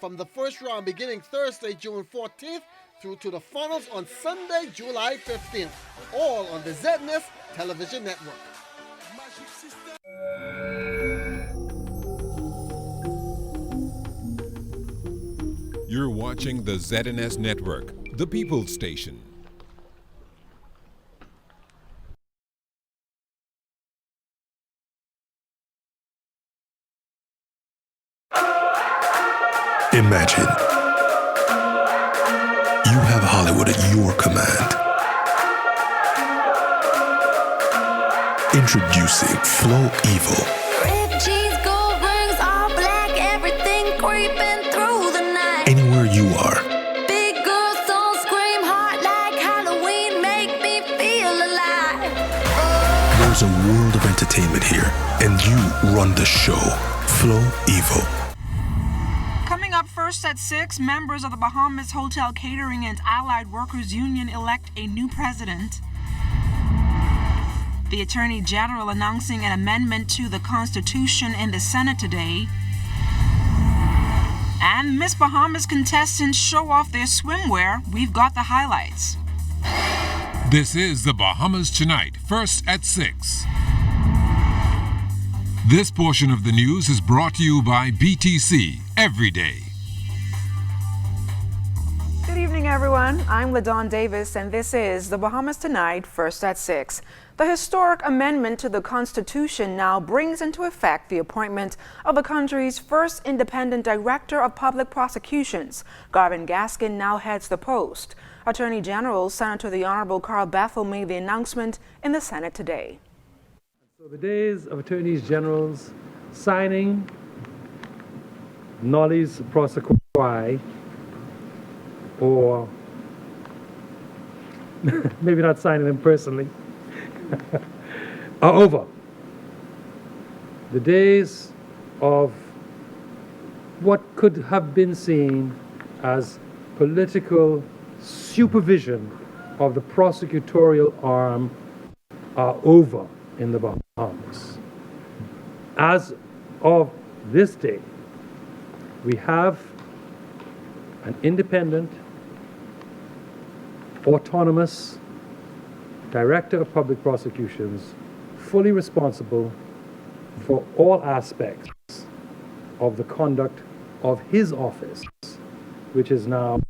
from the first round beginning Thursday, June 14th, through to the finals on Sunday, July 15th, all on the ZNS Television Network. You're watching the ZNS Network, the People's Station. Imagine you have Hollywood at your command. Introducing Flow Evil. Ripped jeans, gold rings, all black, everything creeping through the night. Anywhere you are. Big girls don't scream hard like Halloween, make me feel alive. There's a world of entertainment here, and you run the show. Flow Evil. Coming up first at 6, members of the Bahamas Hotel Catering and Allied Workers Union elect a new president. The Attorney General announcing an amendment to the Constitution in the Senate today. And Miss Bahamas contestants show off their swimwear. We've got the highlights. This is the Bahamas Tonight, first at 6. This portion of the news is brought to you by BTC every day. Good evening, everyone. I'm LaDawn Davis, and this is the Bahamas Tonight, first at 6. The historic amendment to the Constitution now brings into effect the appointment of the country's first independent Director of Public Prosecutions. Garvin Gaskin now heads the post. Attorney General Senator the Honorable Carl Bethel made the announcement in the Senate today. So the days of attorneys generals signing nollis prosequi, or maybe not signing them personally, are over. The days of what could have been seen as political supervision of the prosecutorial arm are over in the Bahamas. As of this day, we have an independent, autonomous Director of Public Prosecutions, fully responsible for all aspects of the conduct of his office, which is now.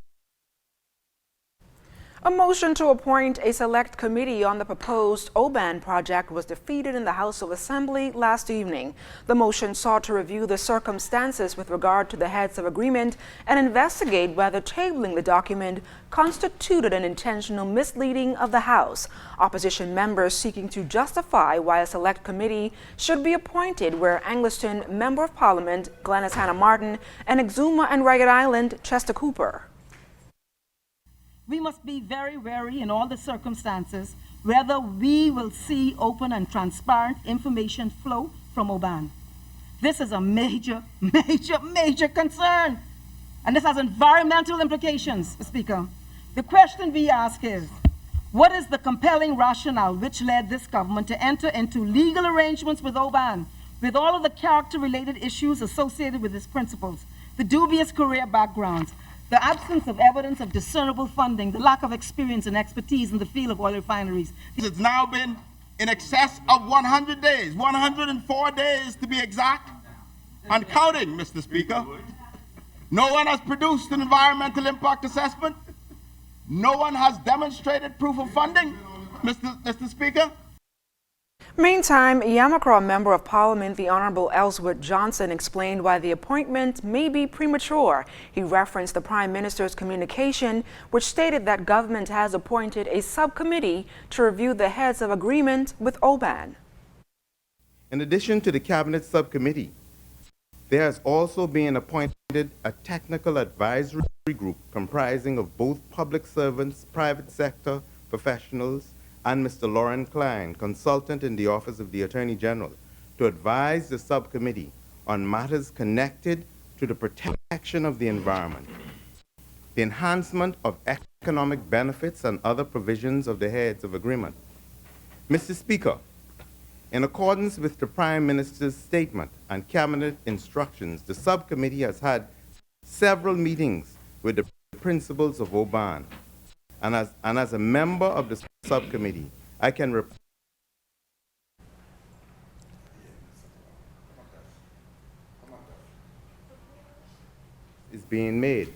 A motion to appoint a select committee on the proposed Oban project was defeated in the House of Assembly last evening. The motion sought to review the circumstances with regard to the heads of agreement and investigate whether tabling the document constituted an intentional misleading of the House. Opposition members seeking to justify why a select committee should be appointed were Angliston Member of Parliament Glenys Hannah Martin and Exuma and Ragged Island Chester Cooper. We must be very wary in all the circumstances whether we will see open and transparent information flow from Oban. This is a major concern, and this has environmental implications, Speaker. The question we ask is, what is the compelling rationale which led this government to enter into legal arrangements with Oban, with all of the character-related issues associated with its principles, the dubious career backgrounds, the absence of evidence of discernible funding, the lack of experience and expertise in the field of oil refineries. It's now been in excess of 100 days, 104 days to be exact, and counting, Mr. Speaker. No one has produced an environmental impact assessment. No one has demonstrated proof of funding, Mr. Speaker. Meantime, Yamacraw Member of Parliament, the Honorable Ellsworth Johnson, explained why the appointment may be premature. He referenced the Prime Minister's communication, which stated that government has appointed a subcommittee to review the heads of agreement with Oban. In addition to the Cabinet Subcommittee, there has also been appointed a technical advisory group comprising of both public servants, private sector professionals, and Mr. Lauren Klein, consultant in the Office of the Attorney General, to advise the subcommittee on matters connected to the protection of the environment, the enhancement of economic benefits, and other provisions of the heads of agreement. Mr. Speaker, in accordance with the Prime Minister's statement and Cabinet instructions, the subcommittee has had several meetings with the principals of Oban. And as a member of the subcommittee, I can report is being made.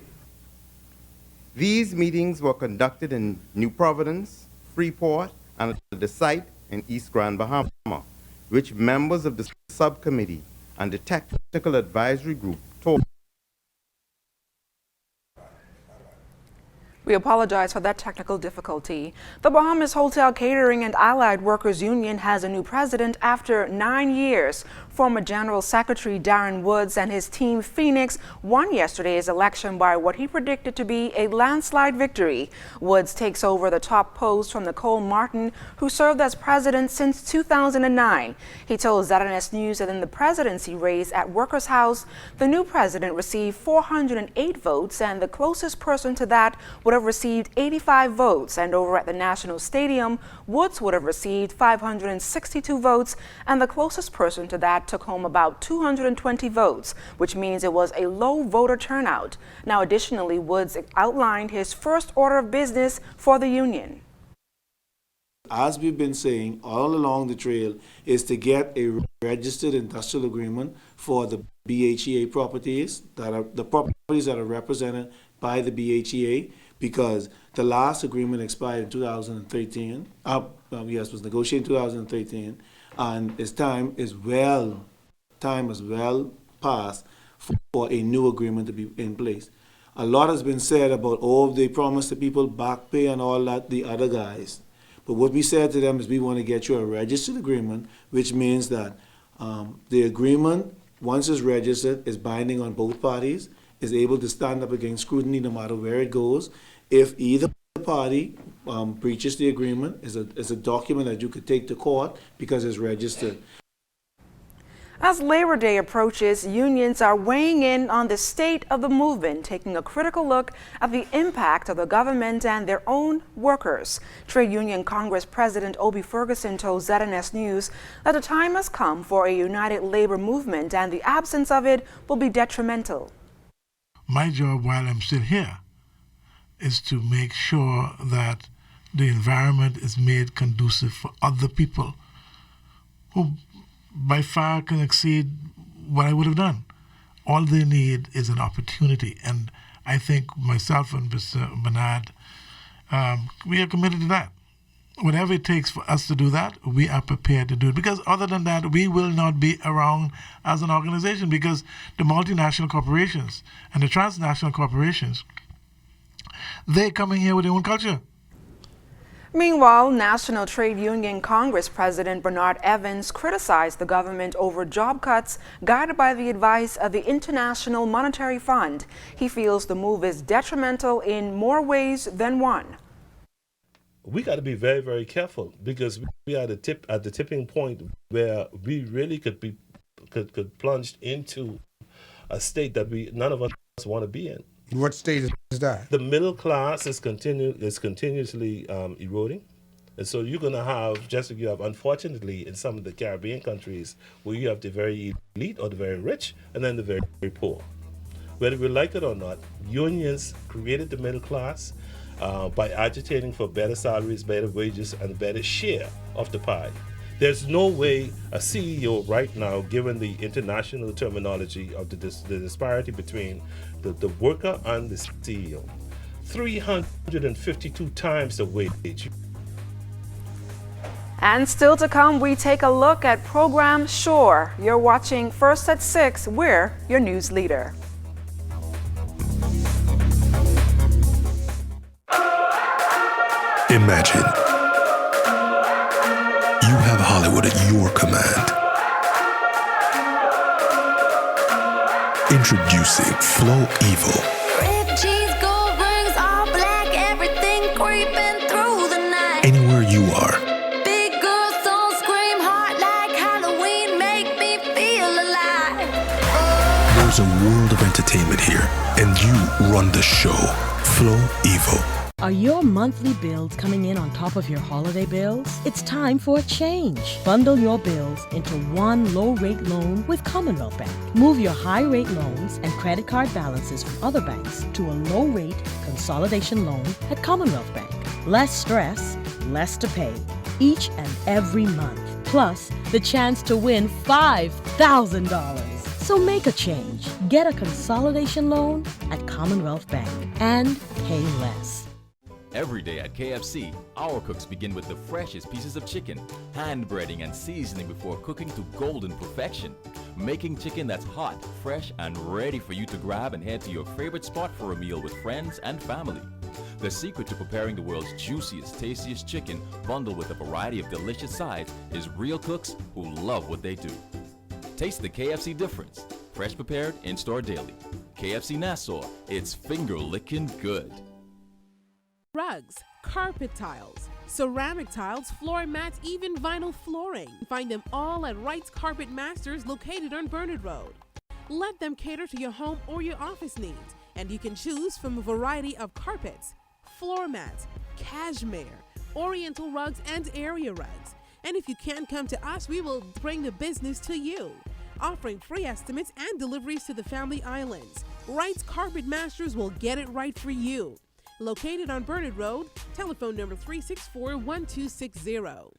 These meetings were conducted in New Providence, Freeport, and at the site in East Grand Baha Mar, which members of the subcommittee and the technical advisory group told. We apologize for that technical difficulty. The Bahamas Hotel Catering and Allied Workers Union has a new president after 9 years. Former General Secretary Darren Woods and his team Phoenix won yesterday's election by what he predicted to be a landslide victory. Woods takes over the top post from Nicole Martin, who served as president since 2009. He told ZNS News that in the presidency race at Workers' House, the new president received 408 votes, and the closest person to that would have received 85 votes. And over at the National Stadium, Woods would have received 562 votes, and the closest person to that took home about 220 votes, which means it was a low voter turnout. Now, additionally, Woods outlined his first order of business for the union. As we've been saying all along the trail, is to get a registered industrial agreement for the BHEA properties that are represented by the BHEA, because the last agreement expired in 2013. Yes, was negotiated in 2013, and time is well past for a new agreement to be in place. A lot has been said about, they promised the people back pay and all that, the other guys. But what we said to them is we want to get you a registered agreement, which means that the agreement, once it's registered, is binding on both parties, is able to stand up against scrutiny no matter where it goes. If either party breaches the agreement, is a document that you could take to court because it's registered. As Labor Day approaches, unions are weighing in on the state of the movement, taking a critical look at the impact of the government and their own workers. Trade Union Congress President Obie Ferguson told ZNS News that the time has come for a united labor movement, and the absence of it will be detrimental. My job while I'm still here is to make sure that the environment is made conducive for other people who by far can exceed what I would have done. All they need is an opportunity, and I think myself and Mr. Bernard, we are committed to that. Whatever it takes for us to do that, we are prepared to do it, because other than that, we will not be around as an organization, because the multinational corporations and the transnational corporations, they're coming here with their own culture. Meanwhile, National Trade Union Congress President Bernard Evans criticized the government over job cuts guided by the advice of the International Monetary Fund. He feels the move is detrimental in more ways than one. We got to be very, very careful, because we are at the tipping point where we really could plunge into a state that none of us want to be in. What state is that? The middle class is continuously eroding. And so you're going to have, just like you have, unfortunately, in some of the Caribbean countries, where you have the very elite or the very rich, and then the very, very poor. Whether we like it or not, unions created the middle class by agitating for better salaries, better wages, and better share of the pie. There's no way a CEO right now, given the international terminology of the disparity between the worker and the CEO, 352 times the wage. And still to come, we take a look at program Shore. You're watching First at 6. We're your news leader. Imagine you have Hollywood at your command. Introducing Flow Evil. Red jeans, gold rings, all black, everything creeping through the night. Anywhere you are. Big girls don't scream hard like Halloween, make me feel alive. There's a world of entertainment here, and you run the show. Flow Evil. Are your monthly bills coming in on top of your holiday bills? It's time for a change. Bundle your bills into one low-rate loan with Commonwealth Bank. Move your high-rate loans and credit card balances from other banks to a low-rate consolidation loan at Commonwealth Bank. Less stress, less to pay, each and every month. Plus, the chance to win $5,000. So make a change. Get a consolidation loan at Commonwealth Bank and pay less. Every day at KFC, our cooks begin with the freshest pieces of chicken, hand breading and seasoning before cooking to golden perfection, making chicken that's hot, fresh, and ready for you to grab and head to your favorite spot for a meal with friends and family. The secret to preparing the world's juiciest, tastiest chicken, bundled with a variety of delicious sides, is real cooks who love what they do. Taste the KFC difference. Fresh prepared, in-store daily. KFC Nassau, it's finger-licking good. Rugs, carpet tiles, ceramic tiles, floor mats, even vinyl flooring. Find them all at Wright's Carpet Masters located on Bernard Road. Let them cater to your home or your office needs, and you can choose from a variety of carpets, floor mats, cashmere, oriental rugs, and area rugs. And if you can't come to us, we will bring the business to you, offering free estimates and deliveries to the Family Islands. Wright's Carpet Masters will get it right for you. Located on Bernard Road, telephone number 364-1260.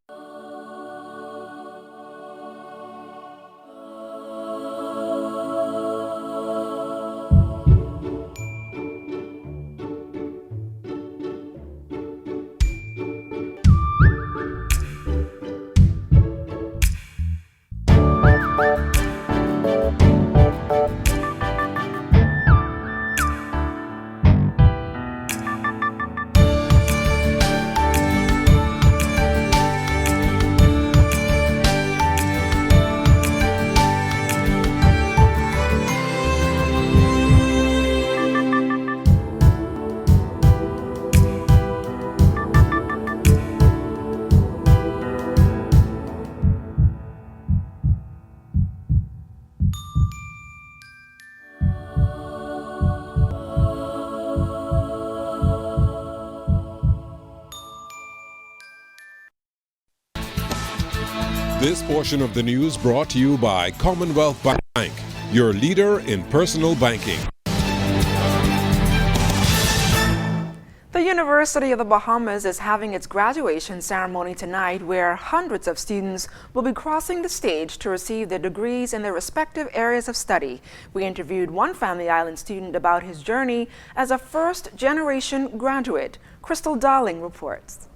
This portion of the news brought to you by Commonwealth Bank, your leader in personal banking. The University of the Bahamas is having its graduation ceremony tonight, where hundreds of students will be crossing the stage to receive their degrees in their respective areas of study. We interviewed one Family Island student about his journey as a first-generation graduate. Crystal Darling reports.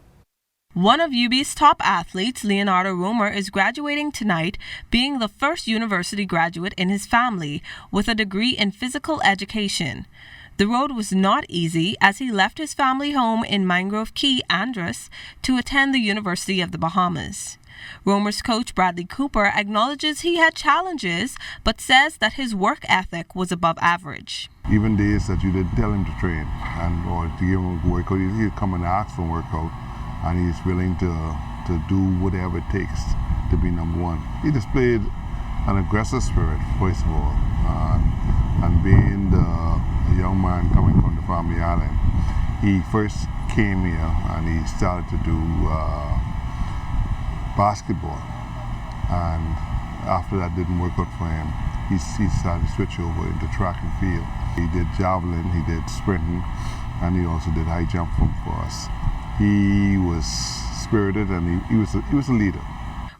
One of UB's top athletes, Leonardo Romer, is graduating tonight, being the first university graduate in his family with a degree in physical education. The road was not easy as he left his family home in Mangrove Key, Andros, to attend the University of the Bahamas. Romer's coach, Bradley Cooper, acknowledges he had challenges, but says that his work ethic was above average. Even days that you didn't tell him to train or to give him a workout, he'd come and ask for a workout. And he's willing to do whatever it takes to be number one. He displayed an aggressive spirit, first of all, and being a young man coming from the Family Island, he first came here and he started to do basketball, and after that didn't work out for him, he started to switch over into track and field. He did javelin, he did sprinting, and he also did high jump for us. He was spirited and he was a leader.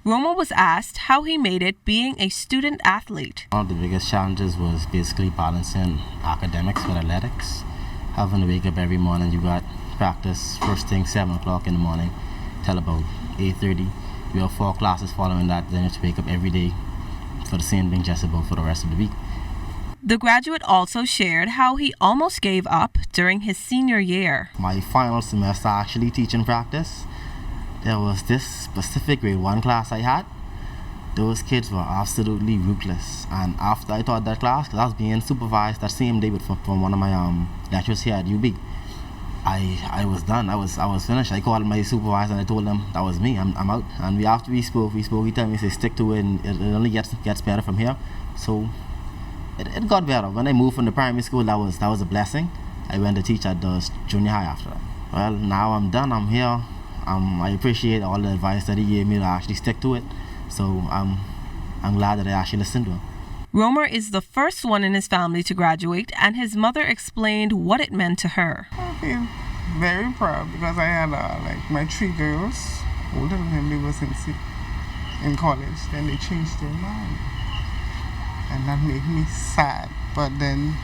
Romer was asked how he made it being a student athlete. One of the biggest challenges was basically balancing academics with athletics. Having to wake up every morning, you got practice first thing 7 o'clock in the morning till about 8:30. You have 4 classes following that, then you have to wake up every day for the same thing just about for the rest of the week. The graduate also shared how he almost gave up during his senior year. My final semester actually teaching practice, there was this specific grade 1 class I had. Those kids were absolutely ruthless, and after I taught that class, because I was being supervised that same day from one of my lecturers here at UB, I was done. I was finished. I called my supervisor and I told him that was me. I'm out. And after we spoke. He told me, say, stick to it, and it only gets better from here. So it got better. When I moved from the primary school, that was a blessing. I went to teach at the junior high after that. Well, now I'm done. I'm here. I appreciate all the advice that he gave me to actually stick to it. So I'm glad that I actually listened to him. Romer is the first one in his family to graduate, and his mother explained what it meant to her. I feel very proud because I had like my 3 girls, older than him, they was in college. Then they changed their mind, and that made me sad. But then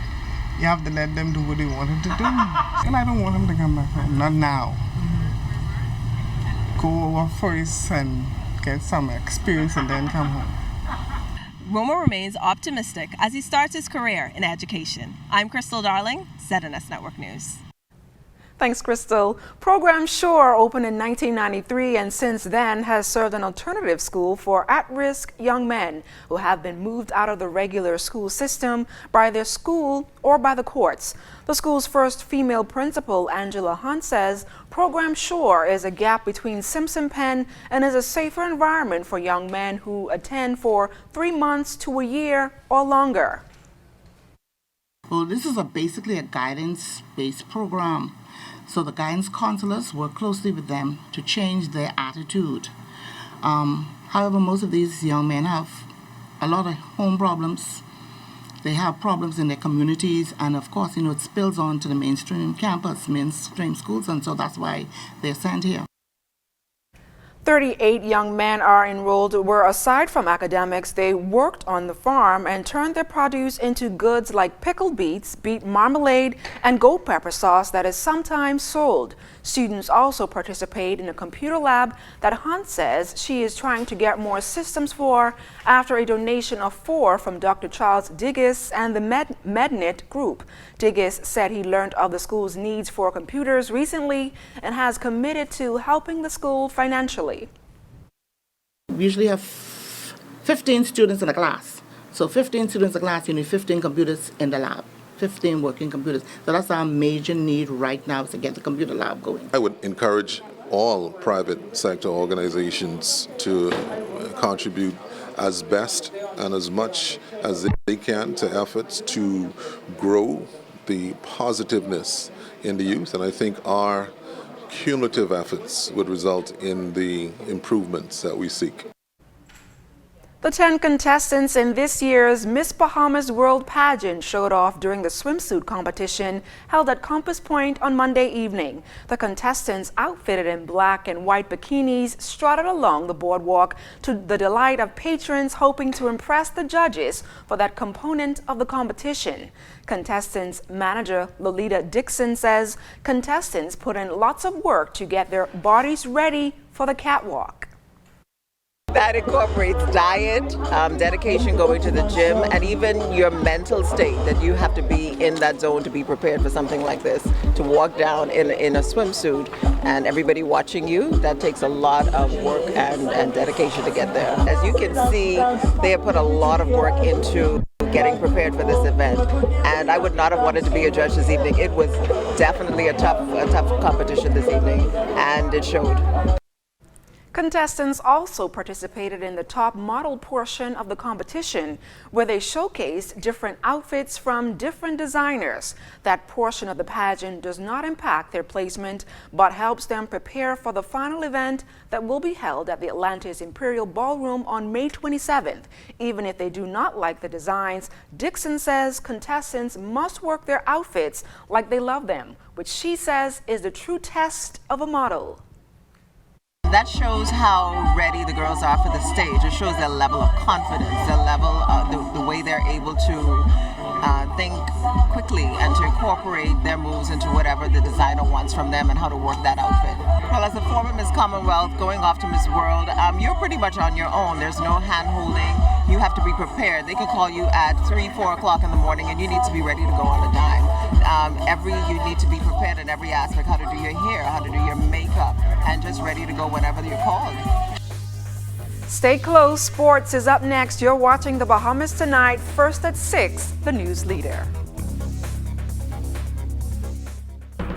you have to let them do what they wanted to do, and I don't want them to come back home. Not now. Go over first and get some experience, and then come home. Romer remains optimistic as he starts his career in education. I'm Crystal Darling, ZNS Network News. Thanks, Crystal. Program Shore opened in 1993 and since then has served an alternative school for at-risk young men who have been moved out of the regular school system by their school or by the courts. The school's first female principal, Angela Hunt, says Program Shore is a gap between Simpson Pen and is a safer environment for young men who attend for 3 months to a year or longer. Well, this is basically a guidance-based program. So the guidance counselors work closely with them to change their attitude. However, most of these young men have a lot of home problems. They have problems in their communities, and of course, it spills on to the mainstream campus, mainstream schools, and so that's why they're sent here. 38 young men are enrolled where, aside from academics, they worked on the farm and turned their produce into goods like pickled beets, beet marmalade, and goat pepper sauce that is sometimes sold. Students also participate in a computer lab that Hunt says she is trying to get more systems for after a donation of 4 from Dr. Charles Digges and the MedNet group. Digges said he learned of the school's needs for computers recently and has committed to helping the school financially. We usually have 15 students in a class. So 15 students in a class, you need 15 computers in the lab. 15 working computers. So that's our major need right now, is to get the computer lab going. I would encourage all private sector organizations to contribute as best and as much as they can to efforts to grow the positiveness in the youth. And I think our cumulative efforts would result in the improvements that we seek. The 10 contestants in this year's Miss Bahamas World Pageant showed off during the swimsuit competition held at Compass Point on Monday evening. The contestants, outfitted in black and white bikinis, strutted along the boardwalk to the delight of patrons hoping to impress the judges for that component of the competition. Contestants manager Lolita Dixon says contestants put in lots of work to get their bodies ready for the catwalk. That incorporates diet, dedication, going to the gym, and even your mental state, that you have to be in that zone to be prepared for something like this. To walk down in a swimsuit and everybody watching you, that takes a lot of work and dedication to get there. As you can see, they have put a lot of work into getting prepared for this event, and I would not have wanted to be a judge this evening. It was definitely a tough competition this evening, and it showed. Contestants also participated in the top model portion of the competition, where they showcased different outfits from different designers. That portion of the pageant does not impact their placement, but helps them prepare for the final event that will be held at the Atlantis Imperial Ballroom on May 27th. Even if they do not like the designs, Dixon says contestants must work their outfits like they love them, which she says is the true test of a model. That shows how ready the girls are for the stage. It shows their level of confidence, their level of the way they're able to think quickly and to incorporate their moves into whatever the designer wants from them and how to work that outfit. Well, as a former Miss Commonwealth going off to Miss World, you're pretty much on your own. There's no hand-holding. You have to be prepared. They can call you at 3, 4 o'clock in the morning and you need to be ready to go on the dime. You need to be prepared in every aspect, how to do your hair, how to do your makeup, and just ready to go whenever you're called. Stay close. Sports is up next. You're watching the Bahamas Tonight, first at 6, the news leader.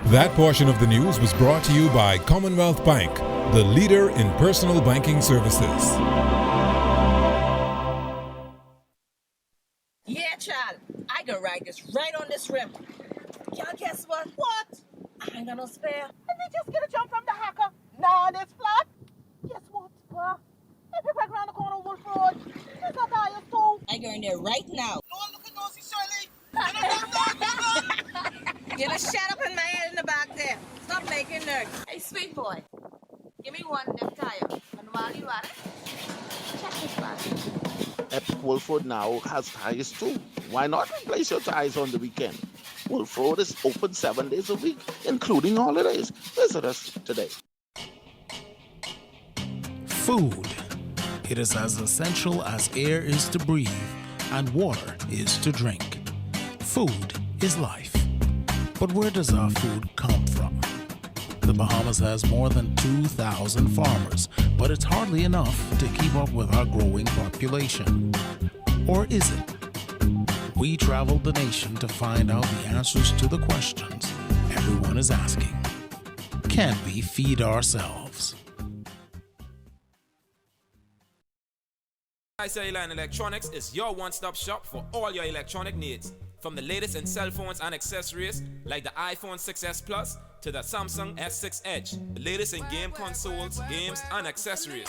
That portion of the news was brought to you by Commonwealth Bank, the leader in personal banking services. Yeah, child, I can ride this right on this rim. Y'all guess what? What? I ain't got no spare. Didn't we just get a jump from the hacker? Nah, that's flat. Guess what? If you break around the corner of Wolf Road, there's a tire too. I go in there right now. No one looking nosy, Shirley. Get a shut up in my head in the back there. Stop making nerds. Hey, sweet boy, give me one of them tires. And while you at it, check this back. Epic Wolf Road now has tires too. Why not replace your tires on the weekend? Wolf Road is open 7 days a week, including holidays. Visit us today. Food. It is as essential as air is to breathe and water is to drink. Food is life. But where does our food come from? The Bahamas has more than 2,000 farmers, but it's hardly enough to keep up with our growing population. Or is it? We traveled the nation to find out the answers to the questions everyone is asking. Can we feed ourselves? Cellular and Electronics is your one-stop shop for all your electronic needs. From the latest in cell phones and accessories like the iPhone 6s Plus to the Samsung S6 Edge, the latest in game consoles, games, and accessories.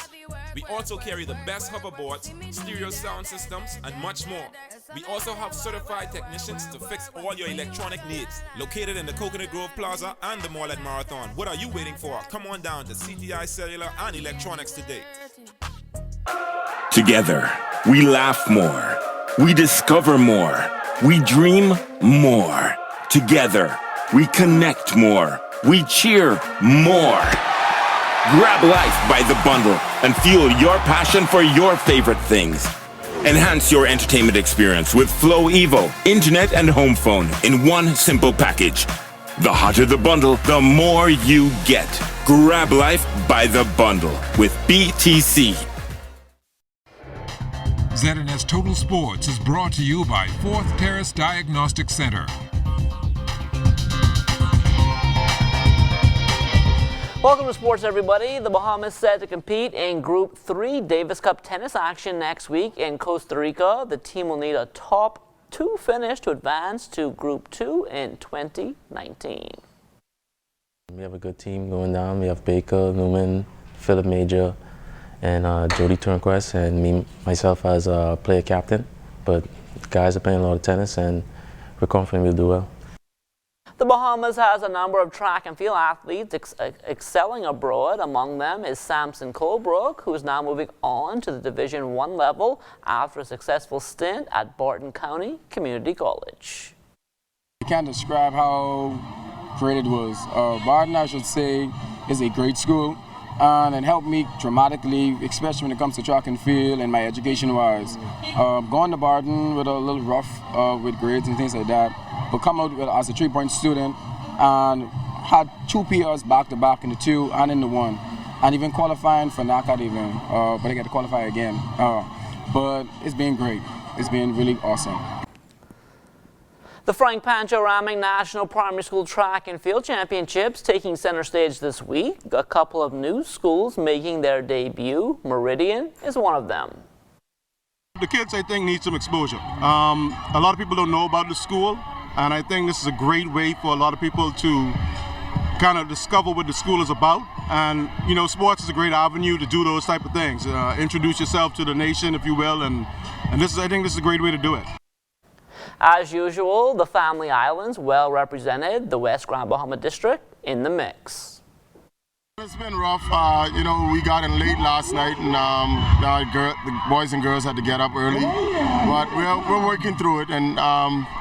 We also carry the best hoverboards, stereo sound systems, and much more. We also have certified technicians to fix all your electronic needs. Located in the Coconut Grove Plaza and the Mall at Marathon. What are you waiting for? Come on down to CTI Cellular and Electronics today. Together, we laugh more. We discover more. We dream more. Together, we connect more. We cheer more. Grab life by the bundle and fuel your passion for your favorite things. Enhance your entertainment experience with Flow Evo, internet and home phone in one simple package. The hotter the bundle, the more you get. Grab life by the bundle with BTC. ZNS Total Sports is brought to you by Fourth Terrace Diagnostic Center. Welcome to sports, everybody. The Bahamas set to compete in Group 3 Davis Cup tennis action next week in Costa Rica. The team will need a top 2 finish to advance to Group 2 in 2019. We have a good team going down. We have Baker, Newman, Philip Major, and Jody Turnquist, and myself as a player captain. But the guys are playing a lot of tennis, and we're confident we'll do well. The Bahamas has a number of track and field athletes excelling abroad. Among them is Samson Colebrook, who is now moving on to the Division I level after a successful stint at Barton County Community College. I can't describe how great it was. Barton, I should say, is a great school, and it helped me dramatically, especially when it comes to track and field and my education-wise. Going to Barton with a little rough with grades and things like that, but come out as a 3-point student and had 2 PRs back-to-back in the 2 and in the 1, and even qualifying for NACAD even, but I got to qualify again. But it's been great. It's been really awesome. The Frank Pancho Ramming National Primary School Track and Field Championships taking center stage this week. A couple of new schools making their debut. Meridian is one of them. The kids, I think, need some exposure. A lot of people don't know about the school, and I think this is a great way for a lot of people to kind of discover what the school is about. And, you know, sports is a great avenue to do those type of things. Introduce yourself to the nation, if you will, and I think this is a great way to do it. As usual, the Family Islands well represented, the West Grand Bahama District in the mix. It's been rough. You know, we got in late last night, and the boys and girls had to get up early. But we're working through it, and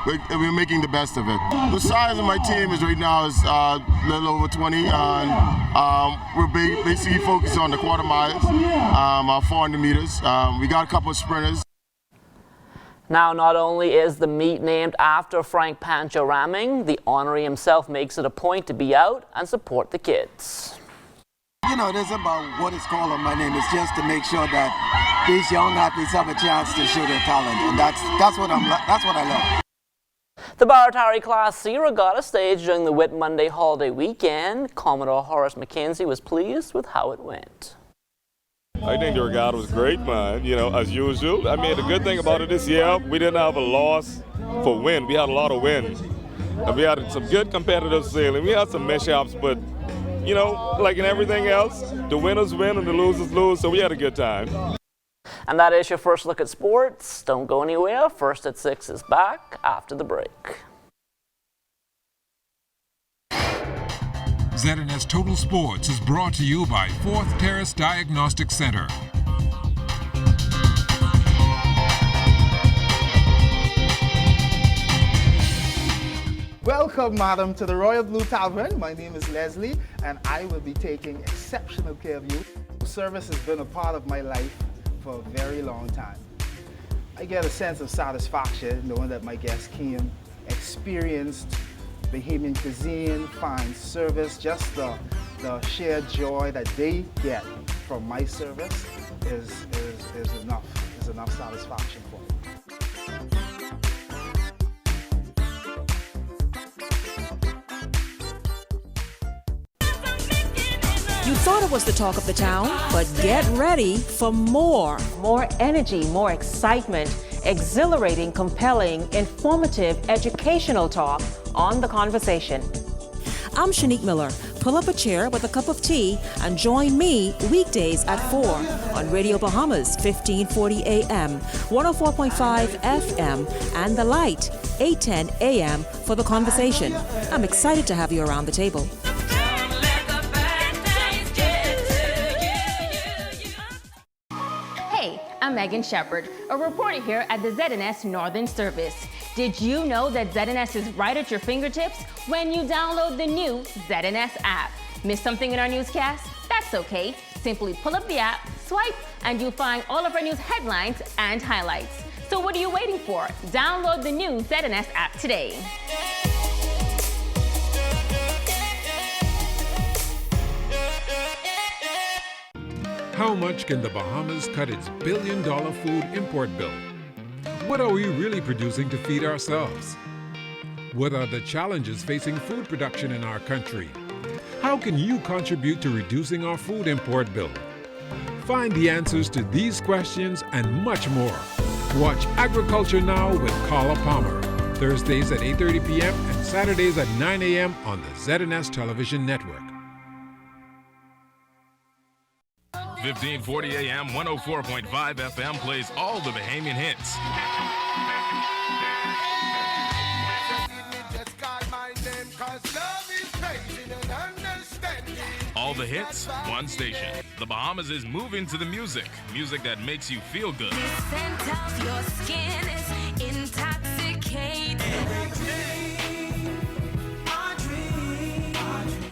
we're making the best of it. The size of my team is right now is a little over 20, and we're basically focused on the quarter miles, our 400 meters. We got a couple of sprinters. Now, not only is the meet named after Frank Pancho Ramming, the honoree himself makes it a point to be out and support the kids. You know, this is about what it's called on my name. It's just to make sure that these young athletes have a chance to show their talent, and that's what I love. The Baratari Class C regatta staged during the Whit Monday holiday weekend. Commodore Horace McKenzie was pleased with how it went. I think the regatta was great, man, you know, as usual. I mean, the good thing about it this year, we didn't have a loss for win. We had a lot of wins. And we had some good competitive sailing. We had some mishaps, but, you know, like in everything else, the winners win and the losers lose, so we had a good time. And that is your first look at sports. Don't go anywhere. First at 6 is back after the break. ZNS Total Sports is brought to you by Fourth Terrace Diagnostic Center. Welcome, madam, to the Royal Blue Tavern. My name is Leslie, and I will be taking exceptional care of you. Service has been a part of my life for a very long time. I get a sense of satisfaction knowing that my guests came, experienced Bahamian cuisine, fine service, just the shared joy that they get from my service is enough satisfaction for me. You thought it was the talk of the town, but get ready for more. More energy, more excitement, exhilarating, compelling, informative, educational talk on The Conversation. I'm Shanique Miller. Pull up a chair with a cup of tea and join me weekdays at 4 on Radio Bahamas, 1540 AM, 104.5 FM, and The Light, 810 AM for The Conversation. I'm excited to have you around the table. I'm Megan Shepard, a reporter here at the ZNS Northern Service. Did you know that ZNS is right at your fingertips when you download the new ZNS app? Miss something in our newscast? That's okay. Simply pull up the app, swipe, and you'll find all of our news headlines and highlights. So what are you waiting for? Download the new ZNS app today. How much can the Bahamas cut its billion-dollar food import bill? What are we really producing to feed ourselves? What are the challenges facing food production in our country? How can you contribute to reducing our food import bill? Find the answers to these questions and much more. Watch Agriculture Now with Carla Palmer, Thursdays at 8:30 p.m. and Saturdays at 9 a.m. on the ZNS Television Network. 1540 AM, 104.5 FM plays all the Bahamian hits. All the hits, one station. The Bahamas is moving to the music. Music that makes you feel good. The scent of your skin is intoxicating.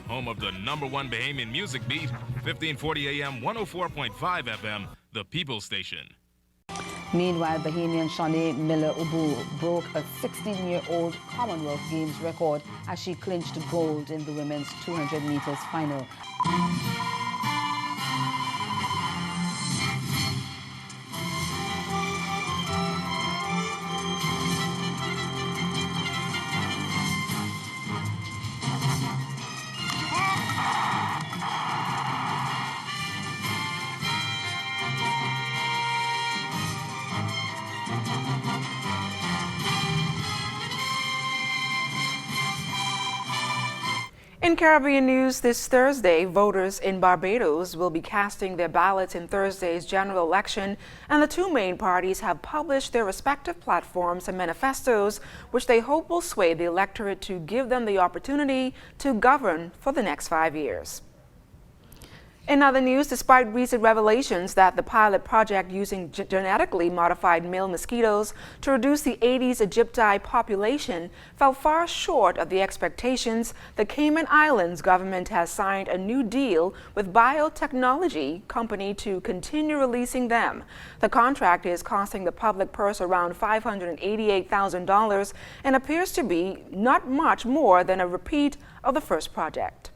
Home of the #1 Bahamian music beat, 1540 AM, 104.5 FM, the People Station. Meanwhile, Bahamian Shanae Miller-Ubu broke a 16-year-old Commonwealth Games record as she clinched gold in the women's 200 meters final. In Caribbean news this Thursday, voters in Barbados will be casting their ballots in Thursday's general election, and the two main parties have published their respective platforms and manifestos, which they hope will sway the electorate to give them the opportunity to govern for the next 5 years. In other news, despite recent revelations that the pilot project using genetically modified male mosquitoes to reduce the Aedes aegypti population fell far short of the expectations, the Cayman Islands government has signed a new deal with biotechnology company to continue releasing them. The contract is costing the public purse around $588,000 and appears to be not much more than a repeat of the first project.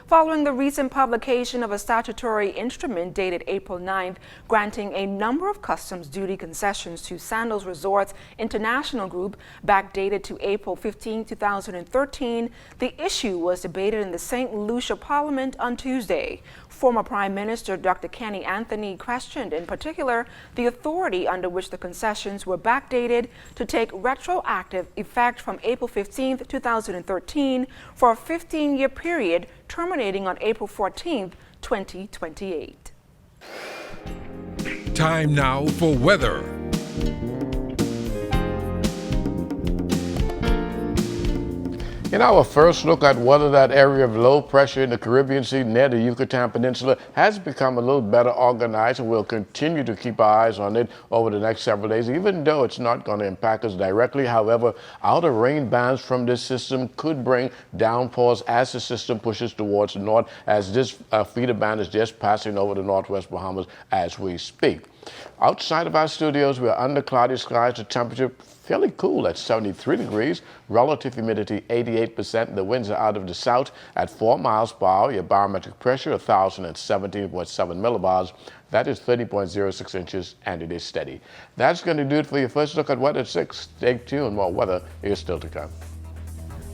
Following the recent publication of a statutory instrument dated April 9th, granting a number of customs duty concessions to Sandals Resorts International Group, backdated to April 15, 2013, the issue was debated in the St. Lucia Parliament on Tuesday. Former Prime Minister Dr. Kenny Anthony questioned in particular the authority under which the concessions were backdated to take retroactive effect from April 15, 2013 for a 15-year period terminating on April 14, 2028. Time now for weather. In our first look at whether that area of low pressure in the Caribbean Sea near the Yucatan Peninsula has become a little better organized, and we'll continue to keep our eyes on it over the next several days, even though it's not going to impact us directly. However, outer rain bands from this system could bring downpours as the system pushes towards the north, as this feeder band is just passing over the northwest Bahamas as we speak. Outside of our studios, we're under cloudy skies. The temperature fairly cool at 73 degrees, relative humidity 88%. The winds are out of the south at 4 miles per hour. Your barometric pressure 1,017.7 millibars. That is 30.06 inches, and it is steady. That's going to do it for your first look at weather at 6. Stay tuned, more weather is still to come.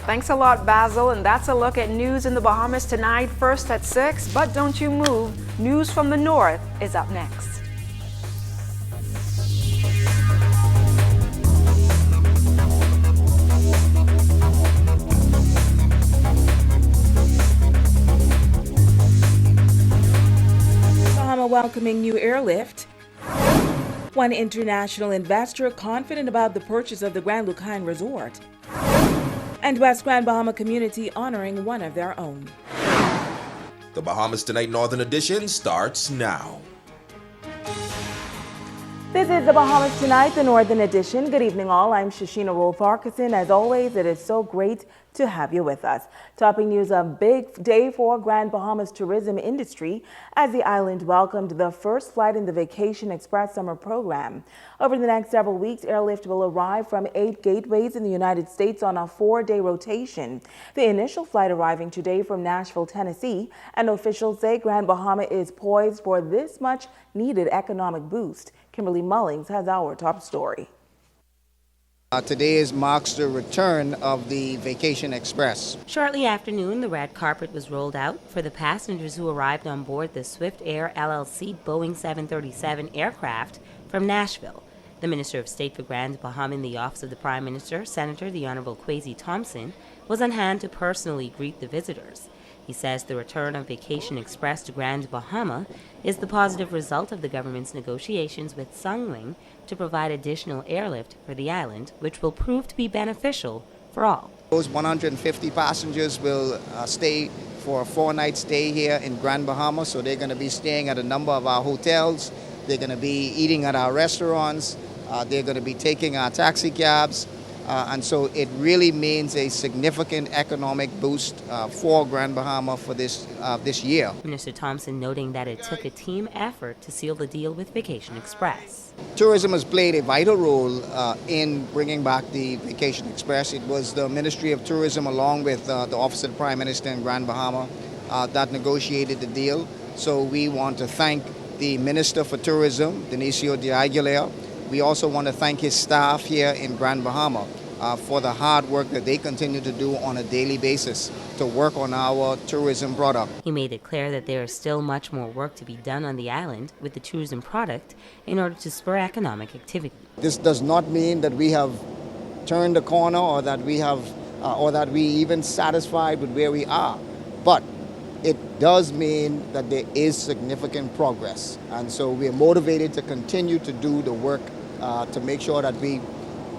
Thanks a lot, Basil, and that's a look at news in the Bahamas tonight, first at 6. But don't you move. News from the north is up next. Welcoming new Airlift. One international investor confident about the purchase of the Grand Lucayan Resort. And West Grand Bahama community honoring one of their own. The Bahamas Tonight Northern Edition starts now. This is the Bahamas Tonight, the Northern Edition. Good evening all. I'm Shashina Wolf-Arkeson. As always, it is so great to have you with us. Topping news, a big day for Grand Bahamas tourism industry as the island welcomed the first flight in the Vacation Express summer program. Over the next several weeks, Airlift will arrive from 8 gateways in the United States on a 4-day rotation. The initial flight arriving today from Nashville, Tennessee, and officials say Grand Bahama is poised for this much needed economic boost. Kimberly Mullings has our top story. Today marks the return of the Vacation Express. Shortly after noon, the red carpet was rolled out for the passengers who arrived on board the Swift Air LLC Boeing 737 aircraft from Nashville. The Minister of State for Grand Bahama in the Office of the Prime Minister, Senator the Honorable Kwesi Thompson, was on hand to personally greet the visitors. He says the return of Vacation Express to Grand Bahama is the positive result of the government's negotiations with Sunwing to provide additional airlift for the island, which will prove to be beneficial for all. Those 150 passengers will stay for a 4-night stay here in Grand Bahama, so they're going to be staying at a number of our hotels. They're going to be eating at our restaurants. They're going to be taking our taxi cabs. And so it really means a significant economic boost for Grand Bahama for this year. Minister Thompson noting that it took a team effort to seal the deal with Vacation Express. Tourism has played a vital role in bringing back the Vacation Express. It was the Ministry of Tourism along with the Office of the Prime Minister in Grand Bahama that negotiated the deal. So we want to thank the Minister for Tourism, Dionisio de Aguilera. We also want to thank his staff here in Grand Bahama for the hard work that they continue to do on a daily basis to work on our tourism product. He made it clear that there is still much more work to be done on the island with the tourism product in order to spur economic activity. This does not mean that we have turned the corner or that we even satisfied with where we are, but it does mean that there is significant progress, and so we are motivated to continue to do the work to make sure that we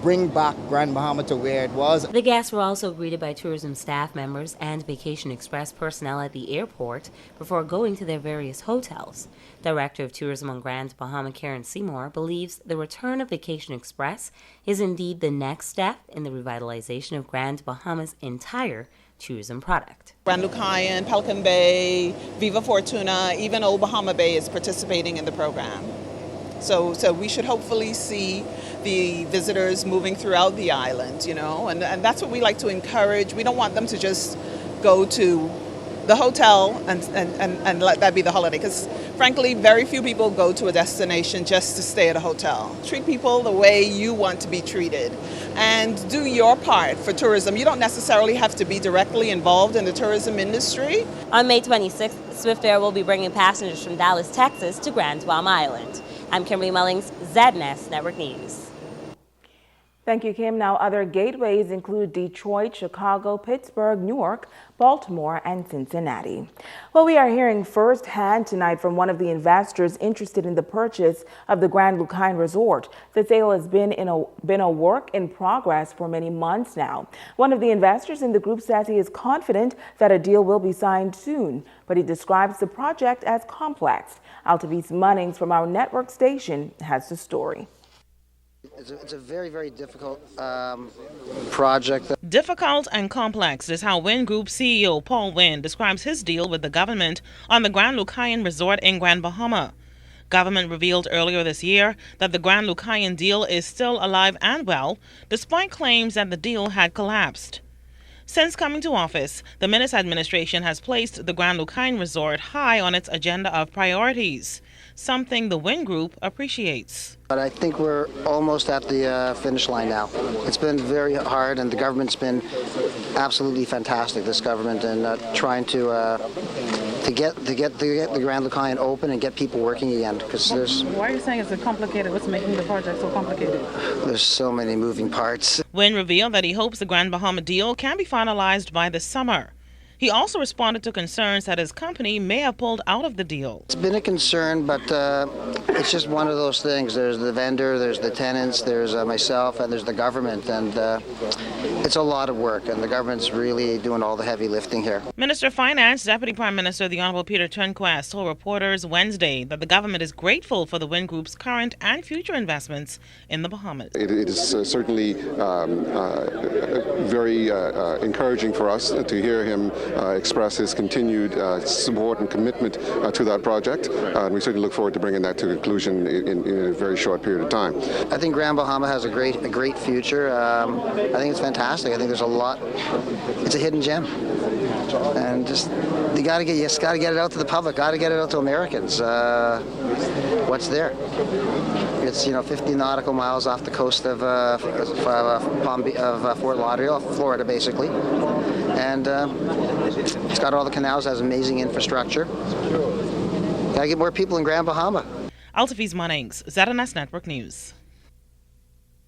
bring back Grand Bahama to where it was. The guests were also greeted by tourism staff members and Vacation Express personnel at the airport before going to their various hotels. Director of Tourism on Grand Bahama, Karen Seymour, believes the return of Vacation Express is indeed the next step in the revitalization of Grand Bahama's entire tourism product. Grand Lucayan, Pelican Bay, Viva Fortuna, even Old Bahama Bay is participating in the program. So we should hopefully see the visitors moving throughout the island, and that's what we like to encourage. We don't want them to just go to the hotel and let that be the holiday, because frankly, very few people go to a destination just to stay at a hotel. Treat people the way you want to be treated and do your part for tourism. You don't necessarily have to be directly involved in the tourism industry. On May 26th, Swift Air will be bringing passengers from Dallas, Texas to Grand Bahama Island. I'm Kimberly Mullings, ZNS Network News. Thank you, Kim. Now, other gateways include Detroit, Chicago, Pittsburgh, Newark, Baltimore, and Cincinnati. Well, we are hearing firsthand tonight from one of the investors interested in the purchase of the Grand Lucayan Resort. The sale has been a work in progress for many months now. One of the investors in the group says he is confident that a deal will be signed soon, but he describes the project as complex. Altavis Munnings from our network station has the story. It's a very, very difficult project. Difficult and complex is how Wynn Group CEO Paul Wynn describes his deal with the government on the Grand Lucayan Resort in Grand Bahama. Government revealed earlier this year that the Grand Lucayan deal is still alive and well, despite claims that the deal had collapsed. Since coming to office, the Minnis administration has placed the Grand Lucayan Resort high on its agenda of priorities, something the Wynn Group appreciates. But I think we're almost at the finish line now. It's been very hard, and the government's been absolutely fantastic, this government, and trying to get the Grand Lucayan open and get people working again. Because why are you saying it's complicated? What's making the project so complicated? There's so many moving parts. Wynn revealed that he hopes the Grand Bahama deal can be finalized by this summer. He also responded to concerns that his company may have pulled out of the deal. It's been a concern, but it's just one of those things. There's the vendor, there's the tenants, there's myself, and there's the government. And it's a lot of work, and the government's really doing all the heavy lifting here. Minister of Finance, Deputy Prime Minister the Honorable Peter Turnquest told reporters Wednesday that the government is grateful for the Wynn Group's current and future investments in the Bahamas. It is certainly very encouraging for us to hear him express his continued support and commitment to that project. And we certainly look forward to bringing that to conclusion in a very short period of time. I think Grand Bahama has a great future. I think it's fantastic. I think there's a lot. It's a hidden gem. And just you got to get it out to the public. Got to get it out to Americans. What's there? It's 50 nautical miles off the coast of Fort Lauderdale, Florida, basically, and it's got all the canals. Has amazing infrastructure. Got to get more people in Grand Bahama. Altavis Munnings, ZNS Network News.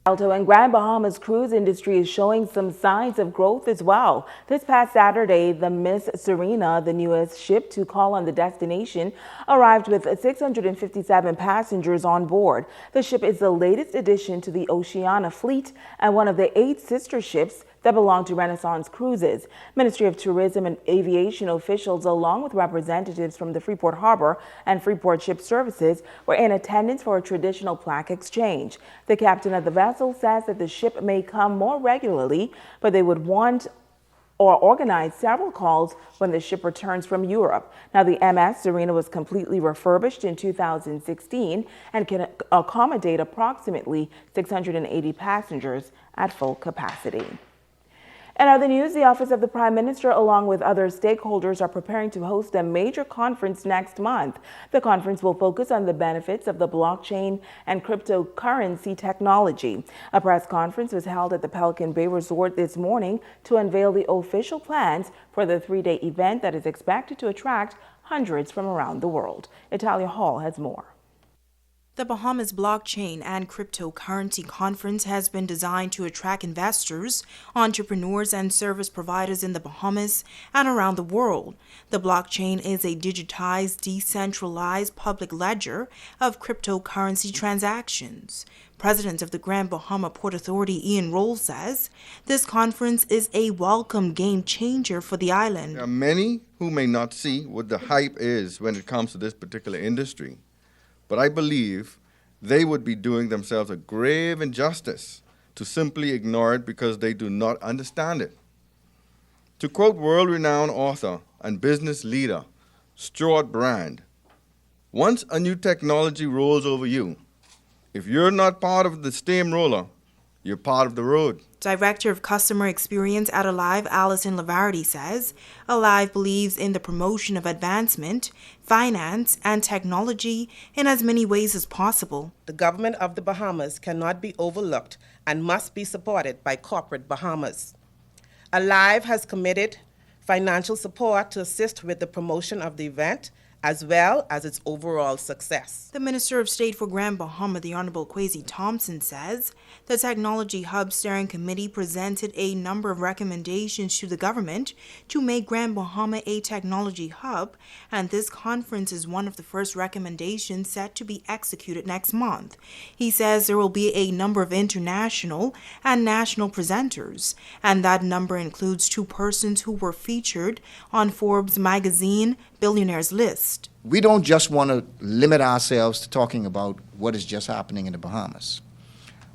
Alto and Grand Bahama's cruise industry is showing some signs of growth as well. This past Saturday, the Miss Serena, the newest ship to call on the destination, arrived with 657 passengers on board. The ship is the latest addition to the Oceania fleet and one of the 8 sister ships that belong to Renaissance Cruises. Ministry of Tourism and Aviation officials, along with representatives from the Freeport Harbor and Freeport Ship Services, were in attendance for a traditional plaque exchange. The captain of the vessel says that the ship may come more regularly, but they would want or organize several calls when the ship returns from Europe. Now, the MS Serena was completely refurbished in 2016 and can accommodate approximately 680 passengers at full capacity. In other news, the Office of the Prime Minister, along with other stakeholders, are preparing to host a major conference next month. The conference will focus on the benefits of the blockchain and cryptocurrency technology. A press conference was held at the Pelican Bay Resort this morning to unveil the official plans for the 3-day event that is expected to attract hundreds from around the world. Italia Hall has more. The Bahamas Blockchain and Cryptocurrency Conference has been designed to attract investors, entrepreneurs, and service providers in the Bahamas and around the world. The blockchain is a digitized, decentralized public ledger of cryptocurrency transactions. President of the Grand Bahama Port Authority, Ian Roll, says this conference is a welcome game changer for the island. There are many who may not see what the hype is when it comes to this particular industry. But I believe they would be doing themselves a grave injustice to simply ignore it because they do not understand it. To quote world-renowned author and business leader Stuart Brand, once a new technology rolls over you, if you're not part of the steamroller, you're part of the road. Director of Customer Experience at Alive, Alison Lavarity, says Alive believes in the promotion of advancement, finance, and technology in as many ways as possible. The government of the Bahamas cannot be overlooked and must be supported by corporate Bahamas. Alive has committed financial support to assist with the promotion of the event as well as its overall success. The Minister of State for Grand Bahama, the Honorable Kwesi Thompson, says the Technology Hub Steering Committee presented a number of recommendations to the government to make Grand Bahama a technology hub, and this conference is one of the first recommendations set to be executed next month. He says there will be a number of international and national presenters, and that number includes 2 persons who were featured on Forbes magazine Billionaires list. We don't just want to limit ourselves to talking about what is just happening in the Bahamas,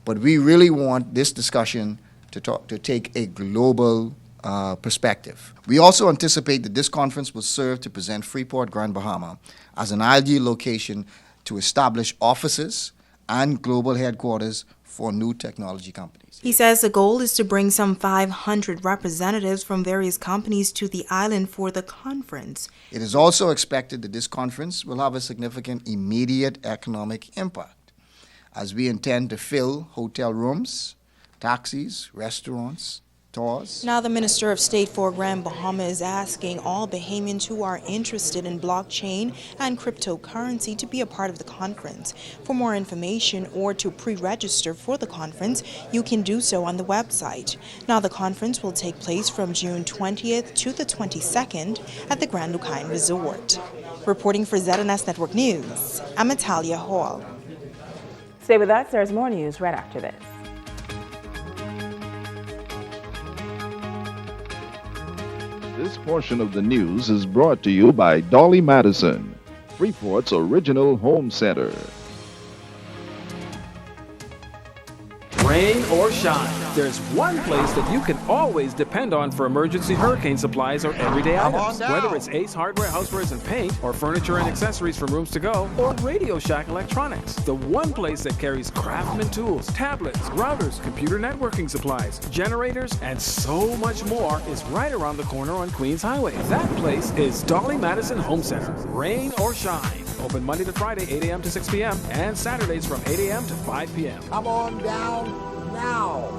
but we really want this discussion to take a global perspective. We also anticipate that this conference will serve to present Freeport, Grand Bahama as an ideal location to establish offices and global headquarters for new technology companies. He says the goal is to bring some 500 representatives from various companies to the island for the conference. It is also expected that this conference will have a significant immediate economic impact, as we intend to fill hotel rooms, taxis, restaurants, tours. Now the Minister of State for Grand Bahama is asking all Bahamians who are interested in blockchain and cryptocurrency to be a part of the conference. For more information or to pre-register for the conference, you can do so on the website. Now the conference will take place from June 20th to the 22nd at the Grand Lucayan Resort. Reporting for ZNS Network News, I'm Natalia Hall. Stay with us, there's more news right after this. This portion of the news is brought to you by Dolly Madison, Freeport's original home center. Rain or shine, there's one place that you can always depend on for emergency hurricane supplies or everyday items. Whether it's Ace Hardware, Housewares and Paint, or furniture and accessories from Rooms to Go, or Radio Shack Electronics. The one place that carries Craftsman tools, tablets, routers, computer networking supplies, generators, and so much more is right around the corner on Queens Highway. That place is Dolly Madison Home Center. Rain or shine. Open Monday to Friday, 8 a.m. to 6 p.m. and Saturdays from 8 a.m. to 5 p.m. Come on down now.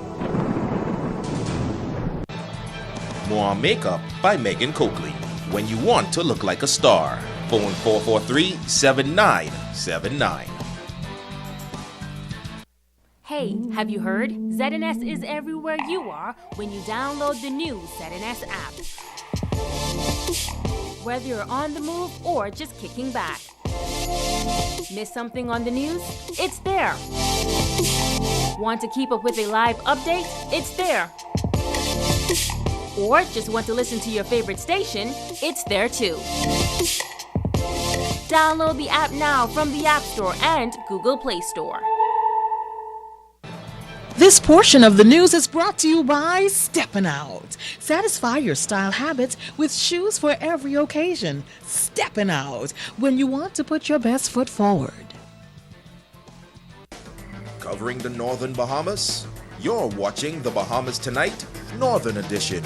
More Makeup by Megan Coakley. When you want to look like a star. Phone 443-7979. Hey, have you heard? ZNS is everywhere you are when you download the new ZNS app. Whether you're on the move or just kicking back. Miss something on the news? It's there. Want to keep up with a live update? It's there. Or just want to listen to your favorite station? It's there too. Download the app now from the App Store and Google Play Store. This portion of the news is brought to you by Steppin' Out. Satisfy your style habits with shoes for every occasion. Steppin' Out, when you want to put your best foot forward. Covering the Northern Bahamas, you're watching the Bahamas Tonight, Northern Edition.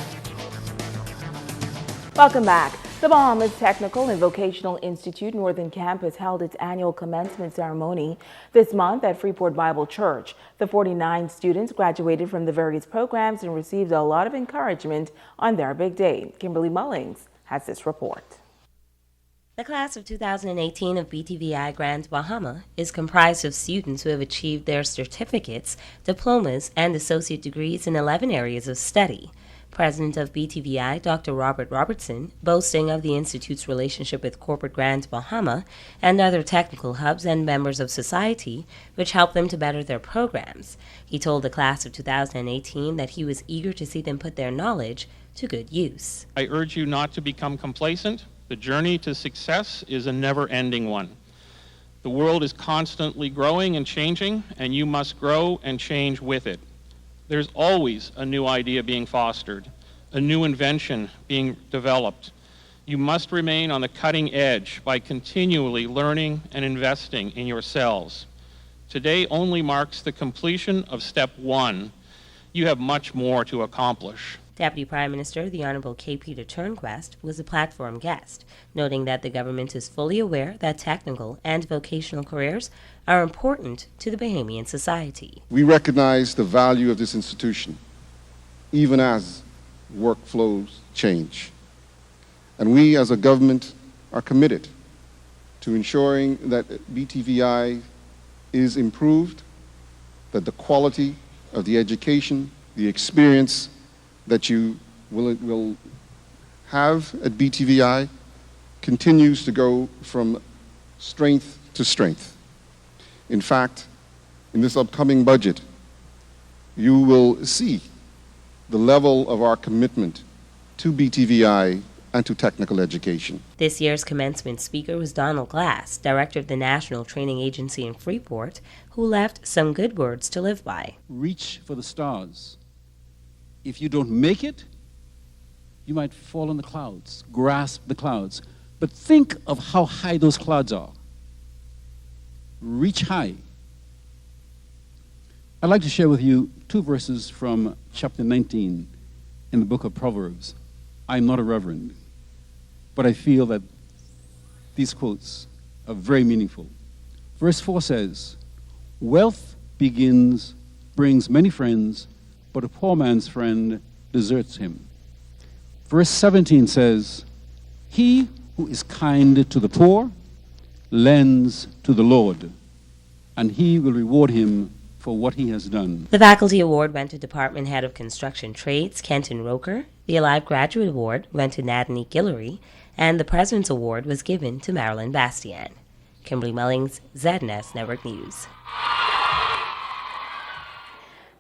Welcome back. The Bahamas Technical and Vocational Institute Northern Campus held its annual commencement ceremony this month at Freeport Bible Church. The 49 students graduated from the various programs and received a lot of encouragement on their big day. Kimberly Mullings has this report. The class of 2018 of BTVI Grand Bahama is comprised of students who have achieved their certificates, diplomas, and associate degrees in 11 areas of study. President of BTVI, Dr. Robert Robertson, boasting of the Institute's relationship with corporate Grand Bahama and other technical hubs and members of society, which help them to better their programs. He told the class of 2018 that he was eager to see them put their knowledge to good use. I urge you not to become complacent. The journey to success is a never-ending one. The world is constantly growing and changing, and you must grow and change with it. There's always a new idea being fostered, a new invention being developed. You must remain on the cutting edge by continually learning and investing in yourselves. Today only marks the completion of step one. You have much more to accomplish. Deputy Prime Minister, the Honorable K. Peter Turnquest, was a platform guest, noting that the government is fully aware that technical and vocational careers are important to the Bahamian society. We recognize the value of this institution, even as workflows change. And we as a government are committed to ensuring that BTVI is improved, that the quality of the education, the experience that you will have at BTVI continues to go from strength to strength. In fact, in this upcoming budget, you will see the level of our commitment to BTVI and to technical education. This year's commencement speaker was Donald Glass, director of the National Training Agency in Freeport, who left some good words to live by. Reach for the stars. If you don't make it, you might fall in the clouds, grasp the clouds. But think of how high those clouds are. Reach high. I'd like to share with you 2 verses from chapter 19 in the book of Proverbs. I'm not a reverend, but I feel that these quotes are very meaningful. Verse 4 says, wealth brings many friends, but a poor man's friend deserts him. Verse 17 says, he who is kind to the poor lends to the Lord, and he will reward him for what he has done. The Faculty Award went to Department Head of Construction Trades, Kenton Roker. The Alive Graduate Award went to Nadine Guillory, and the President's Award was given to Marilyn Bastian. Kimberly Mullings, ZNS Network News.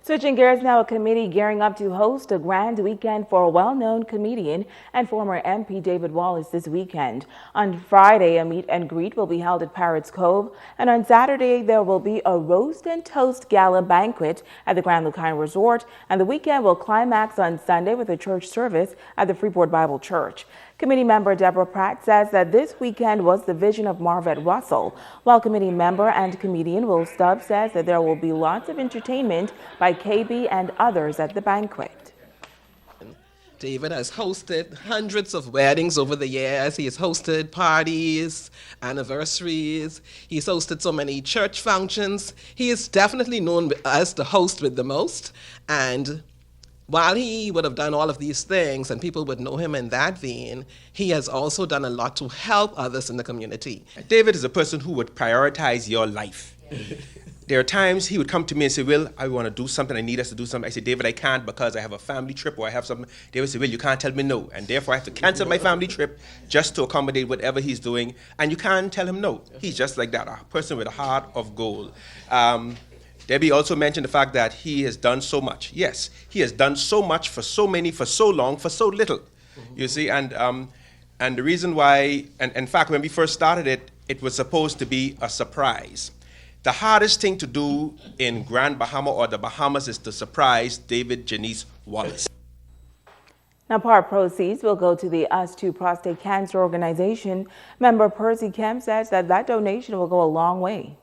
Switching gears now, a committee gearing up to host a grand weekend for a well-known comedian and former MP David Wallace this weekend. On Friday, a meet and greet will be held at Parrots Cove, and on Saturday, there will be a roast and toast gala banquet at the Grand Lucayan Resort, and the weekend will climax on Sunday with a church service at the Freeport Bible Church. Committee member Deborah Pratt says that this weekend was the vision of Marvette Russell, while committee member and comedian Will Stubbs says that there will be lots of entertainment by KB and others at the banquet. David has hosted hundreds of weddings over the years. He has hosted parties, anniversaries. He's hosted so many church functions. He is definitely known as the host with the most. And while he would have done all of these things and people would know him in that vein, he has also done a lot to help others in the community. David is a person who would prioritize your life. There are times he would come to me and say, Will, I want to do something. I need us to do something. I say, David, I can't because I have a family trip or I have something. David said, Will, you can't tell me no. And therefore, I have to cancel my family trip just to accommodate whatever he's doing. And you can't tell him no. He's just like that, a person with a heart of gold. Debbie also mentioned the fact that he has done so much. Yes, he has done so much for so many, for so long, for so little. You see, and the reason why, and in fact, when we first started it, it was supposed to be a surprise. The hardest thing to do in Grand Bahama or the Bahamas is to surprise David Janice Wallace. Now, part proceeds will go to the Us Too Prostate Cancer Organization. Member Percy Kemp says that donation will go a long way.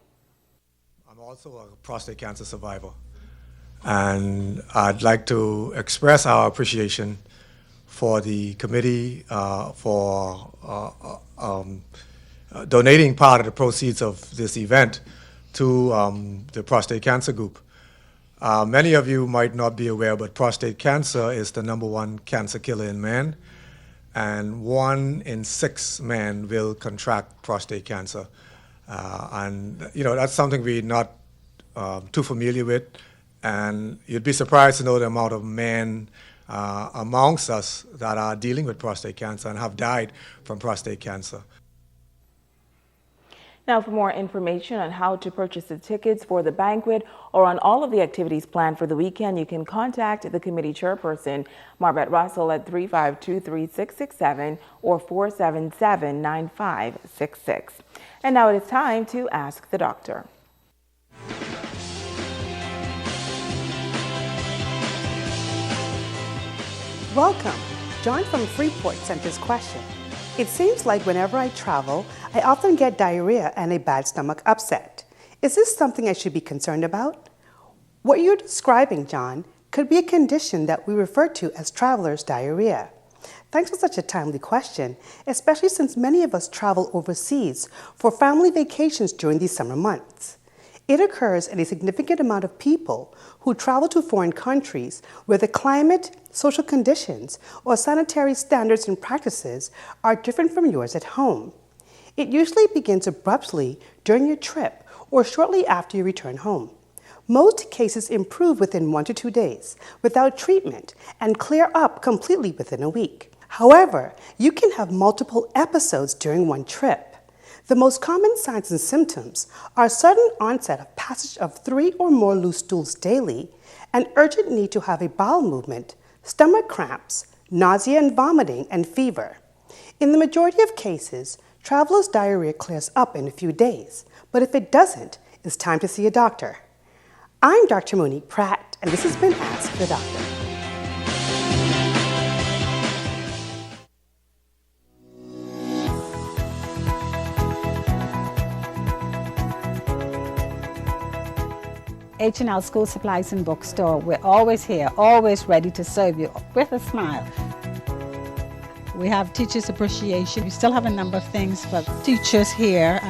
I'm also a prostate cancer survivor, and I'd like to express our appreciation for the committee for donating part of the proceeds of this event to the prostate cancer group. Many of you might not be aware, but prostate cancer is the #1 cancer killer in men, and 1 in 6 men will contract prostate cancer. And you know, that's something we're not too familiar with, and you'd be surprised to know the amount of men amongst us that are dealing with prostate cancer and have died from prostate cancer. Now, for more information on how to purchase the tickets for the banquet or on all of the activities planned for the weekend, you can contact the committee chairperson, Marvette Russell, at 352-3667 or 477-9566. And now it is time to Ask the Doctor. Welcome. John from Freeport sent this question. It seems like whenever I travel, I often get diarrhea and a bad stomach upset. Is this something I should be concerned about? What you're describing, John, could be a condition that we refer to as traveler's diarrhea. Thanks for such a timely question, especially since many of us travel overseas for family vacations during these summer months. It occurs in a significant amount of people who travel to foreign countries where the climate, social conditions, or sanitary standards and practices are different from yours at home. It usually begins abruptly during your trip or shortly after you return home. Most cases improve within 1 to 2 days without treatment and clear up completely within a week. However, you can have multiple episodes during one trip. The most common signs and symptoms are sudden onset of passage of 3 or more loose stools daily, an urgent need to have a bowel movement, stomach cramps, nausea and vomiting, and fever. In the majority of cases, travelers' diarrhea clears up in a few days, but if it doesn't, it's time to see a doctor. I'm Dr. Monique Pratt, and this has been Ask the Doctor. H&L School Supplies and Bookstore. We're always here, always ready to serve you with a smile. We have Teachers Appreciation. We still have a number of things for teachers here,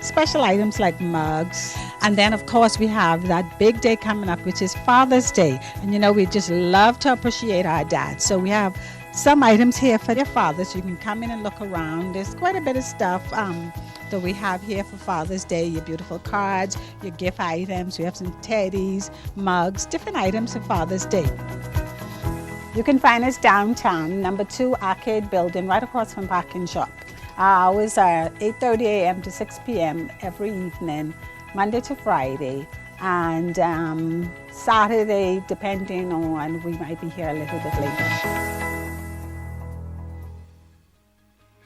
special items like mugs. And then, of course, we have that big day coming up, which is Father's Day. And, you know, we just love to appreciate our dads. So we have some items here for their fathers. You can come in and look around. There's quite a bit of stuff that we have here for Father's Day, your beautiful cards, your gift items. We have some teddies, mugs, different items for Father's Day. You can find us downtown, number 2 Arcade Building, right across from Parking Shop. Our hours are 8:30 a.m. to 6 p.m. every evening, Monday to Friday, and Saturday, depending on, we might be here a little bit later.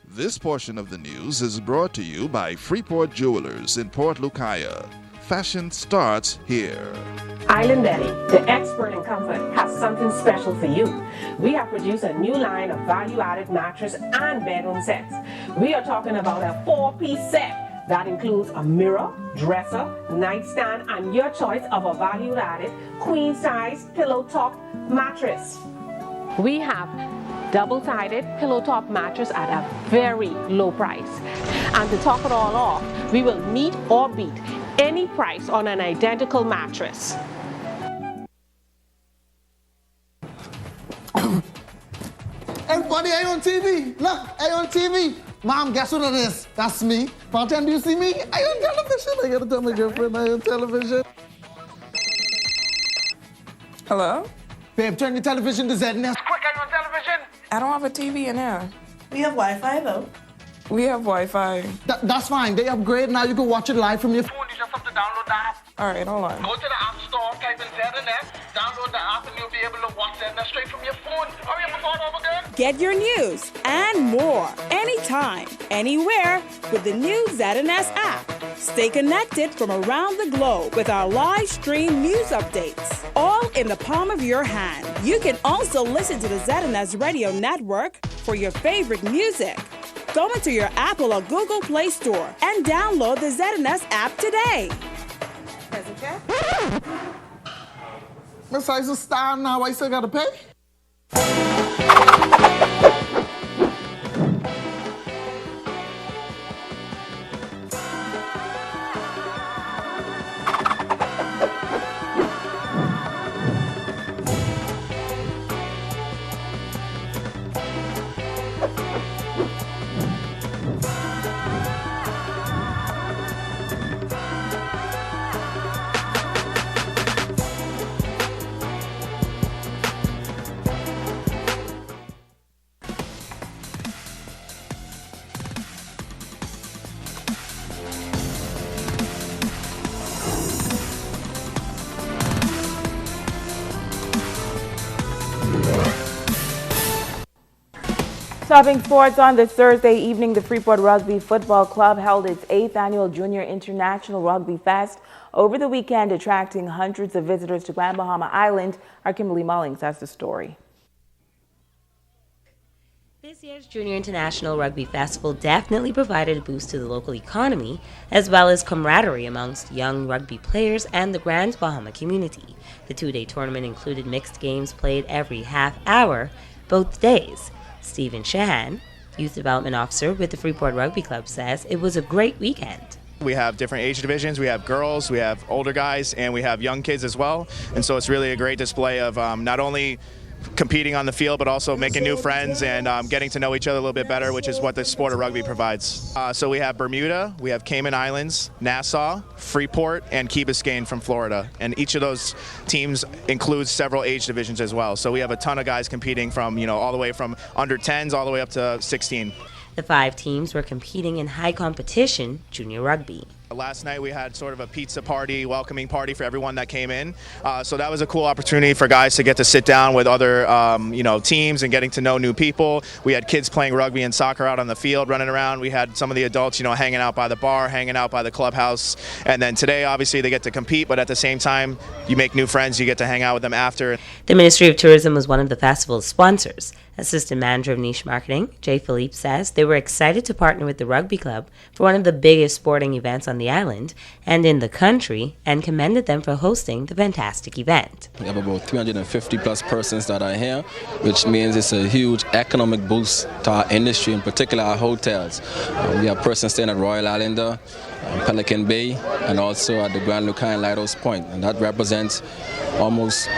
This portion of the news is brought to you by Freeport Jewelers in Port Lucayan. Fashion starts here. Island Daddy, the expert in comfort, has something special for you. We have produced a new line of value-added mattress and bedroom sets. We are talking about a 4-piece set that includes a mirror, dresser, nightstand, and your choice of a value-added queen-size pillow top mattress. We have double-sided pillow top mattress at a very low price. And to top it all off, we will meet or beat any price on an identical mattress. Everybody, are you on TV? Look, are you on TV? Mom, guess what it is? That's me. Bartender, do you see me? Are you on television? I gotta tell my girlfriend I'm on television. Hello? Babe, turn your television to ZNS. Quick, are you on television? I don't have a TV in here. We have Wi-Fi, though. We have Wi-Fi. That's fine. They upgrade. Now you can watch it live from your phone. You just have to download the app. All right, hold on. Go to the App Store, type in ZNS, download the app, and you'll be able to watch ZNS straight from your phone. Hurry up before it's over good. Get your news and more anytime, anywhere with the new ZNS app. Stay connected from around the globe with our live stream news updates, all in the palm of your hand. You can also listen to the ZNS Radio Network for your favorite music. Go into your Apple or Google Play Store and download the ZNS app today. Miss I just stand now, I still gotta pay? Topping sports on this Thursday evening, the Freeport Rugby Football Club held its 8th annual Junior International Rugby Fest over the weekend, attracting hundreds of visitors to Grand Bahama Island. Our Kimberly Mullings has the story. This year's Junior International Rugby Festival definitely provided a boost to the local economy, as well as camaraderie amongst young rugby players and the Grand Bahama community. The 2-day tournament included mixed games played every half hour, both days. Stephen Shahan, Youth Development Officer with the Freeport Rugby Club, says it was a great weekend. We have different age divisions. We have girls, we have older guys, and we have young kids as well. And so it's really a great display of not only competing on the field, but also making new friends and getting to know each other a little bit better, which is what the sport of rugby provides. So we have Bermuda, we have Cayman Islands, Nassau, Freeport, and Key Biscayne from Florida. And each of those teams includes several age divisions as well. So we have a ton of guys competing from, all the way from under 10s all the way up to 16. The 5 teams were competing in high competition junior rugby. Last night we had sort of a pizza party, welcoming party for everyone that came in. So that was a cool opportunity for guys to get to sit down with other, teams and getting to know new people. We had kids playing rugby and soccer out on the field, running around. We had some of the adults, hanging out by the bar, hanging out by the clubhouse. And then today, obviously, they get to compete, but at the same time, you make new friends. You get to hang out with them after. The Ministry of Tourism was one of the festival's sponsors. Assistant Manager of Niche Marketing, Jay Philippe, says they were excited to partner with the Rugby Club for one of the biggest sporting events on the island and in the country, and commended them for hosting the fantastic event. We have about 350 plus persons that are here, which means it's a huge economic boost to our industry, in particular our hotels. We have persons staying at Royal Islander, Pelican Bay, and also at the Grand Lucayan Lighthouse Point, and that represents almost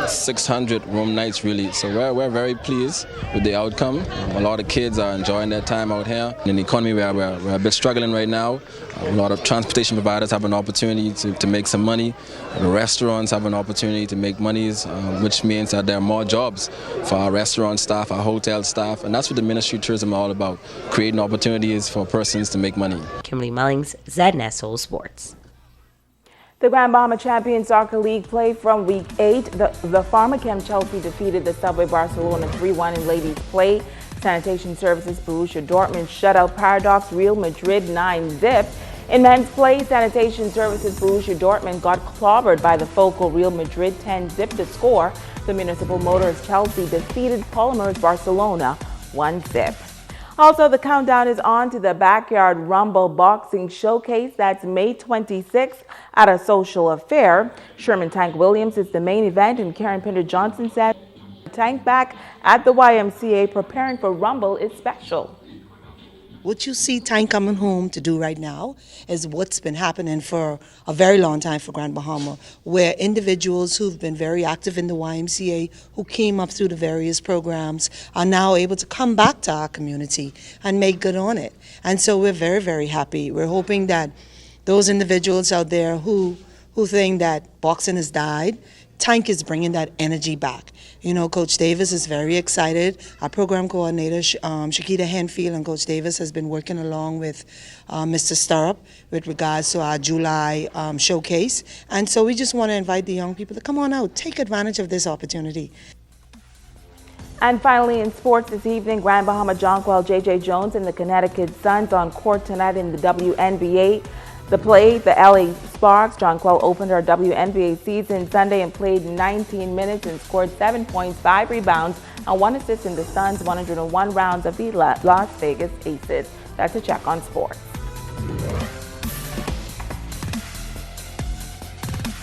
600 room nights really. So we're very pleased with the outcome. A lot of kids are enjoying their time out here. In the economy where we're a bit struggling right now, a lot of transportation providers have an opportunity to make some money. The restaurants have an opportunity to make monies, which means that there are more jobs for our restaurant staff, our hotel staff, and that's what the Ministry of Tourism is all about, creating opportunities for persons to make money. Kimberly Mullings, ZNS Soul Sports. The Grand Bahama Champions Soccer League play from Week 8. The Pharmachem Chelsea defeated the Subway Barcelona 3-1 in ladies play. Sanitation Services Borussia Dortmund shut out Paradox Real Madrid 9-0. In men's play, Sanitation Services Borussia Dortmund got clobbered by the Focal Real Madrid 10-0 to score. The Municipal Motors Chelsea defeated Polymers Barcelona 1-0. Also, the countdown is on to the Backyard Rumble Boxing Showcase. That's May 26th at a social affair. Sherman Tank Williams is the main event, and Karen Pinder Johnson said Tank back at the YMCA preparing for Rumble is special. What you see Tank coming home to do right now is what's been happening for a very long time for Grand Bahama, where individuals who've been very active in the YMCA, who came up through the various programs, are now able to come back to our community and make good on it. And so we're very, very happy. We're hoping that those individuals out there who think that boxing has died, Tank is bringing that energy back. Coach Davis is very excited. Our program coordinator, Shakita Henfield, and Coach Davis has been working along with Mr. Stirrup with regards to our July showcase. And so we just want to invite the young people to come on out, take advantage of this opportunity. And finally, in sports this evening, Grand Bahama Jonquil J.J. Jones and the Connecticut Suns on court tonight in the WNBA. The LA Sparks, Jonquil opened her WNBA season Sunday and played 19 minutes and scored 7 points, 5 rebounds, and 1 assist in the Suns' 101 rounds of the Las Vegas Aces. That's a check on sports.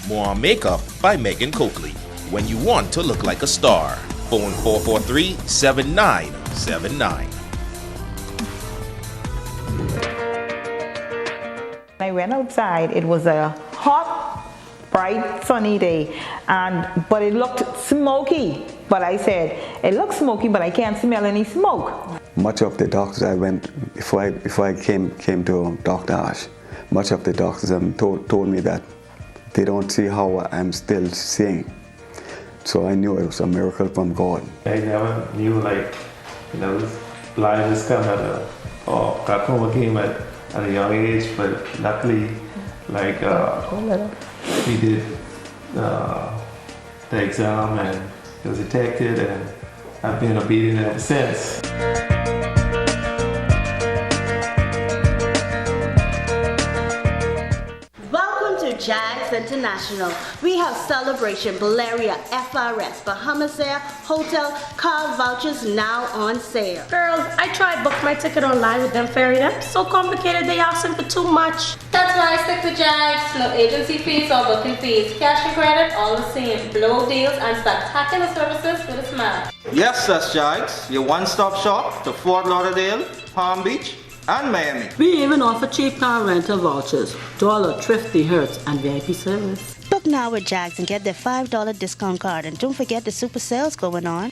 More Makeup by Megan Coakley. When you want to look like a star. Phone 443-7979. I went outside. It was a hot, bright, sunny day, but it looked smoky. But I said, it looks smoky, but I can't smell any smoke. Much of the doctors I went before I came to Dr. Ash, much of the doctors told me that they don't see how I'm still seeing. So I knew it was a miracle from God. I never knew blindness come glaucoma came at a young age, but luckily, we did the exam and it was detected, and I've been obedient ever since. Jags International. We have Celebration, Valeria, FRS, Bahamas Air, Hotel, car vouchers now on sale. Girls, I tried book my ticket online with them ferry. Them so complicated, they asking for too much. That's why I stick with Jags. No agency fees or booking fees. Cash and credit, all the same. Blow deals and spectacular services with a smile. Yes, that's Jags, your one-stop shop to Fort Lauderdale, Palm Beach, and Miami. We even offer cheap car rental vouchers to all our thrifty Hertz and VIP service. Book Shop now with Jags and get their $5 discount card. And don't forget the super sales going on.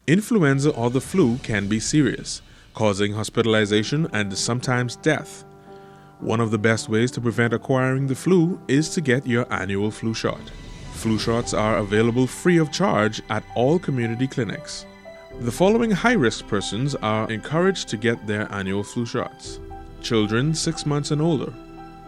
Influenza or the flu can be serious, causing hospitalization and sometimes death. One of the best ways to prevent acquiring the flu is to get your annual flu shot. Flu shots are available free of charge at all community clinics. The following high-risk persons are encouraged to get their annual flu shots: children 6 months and older,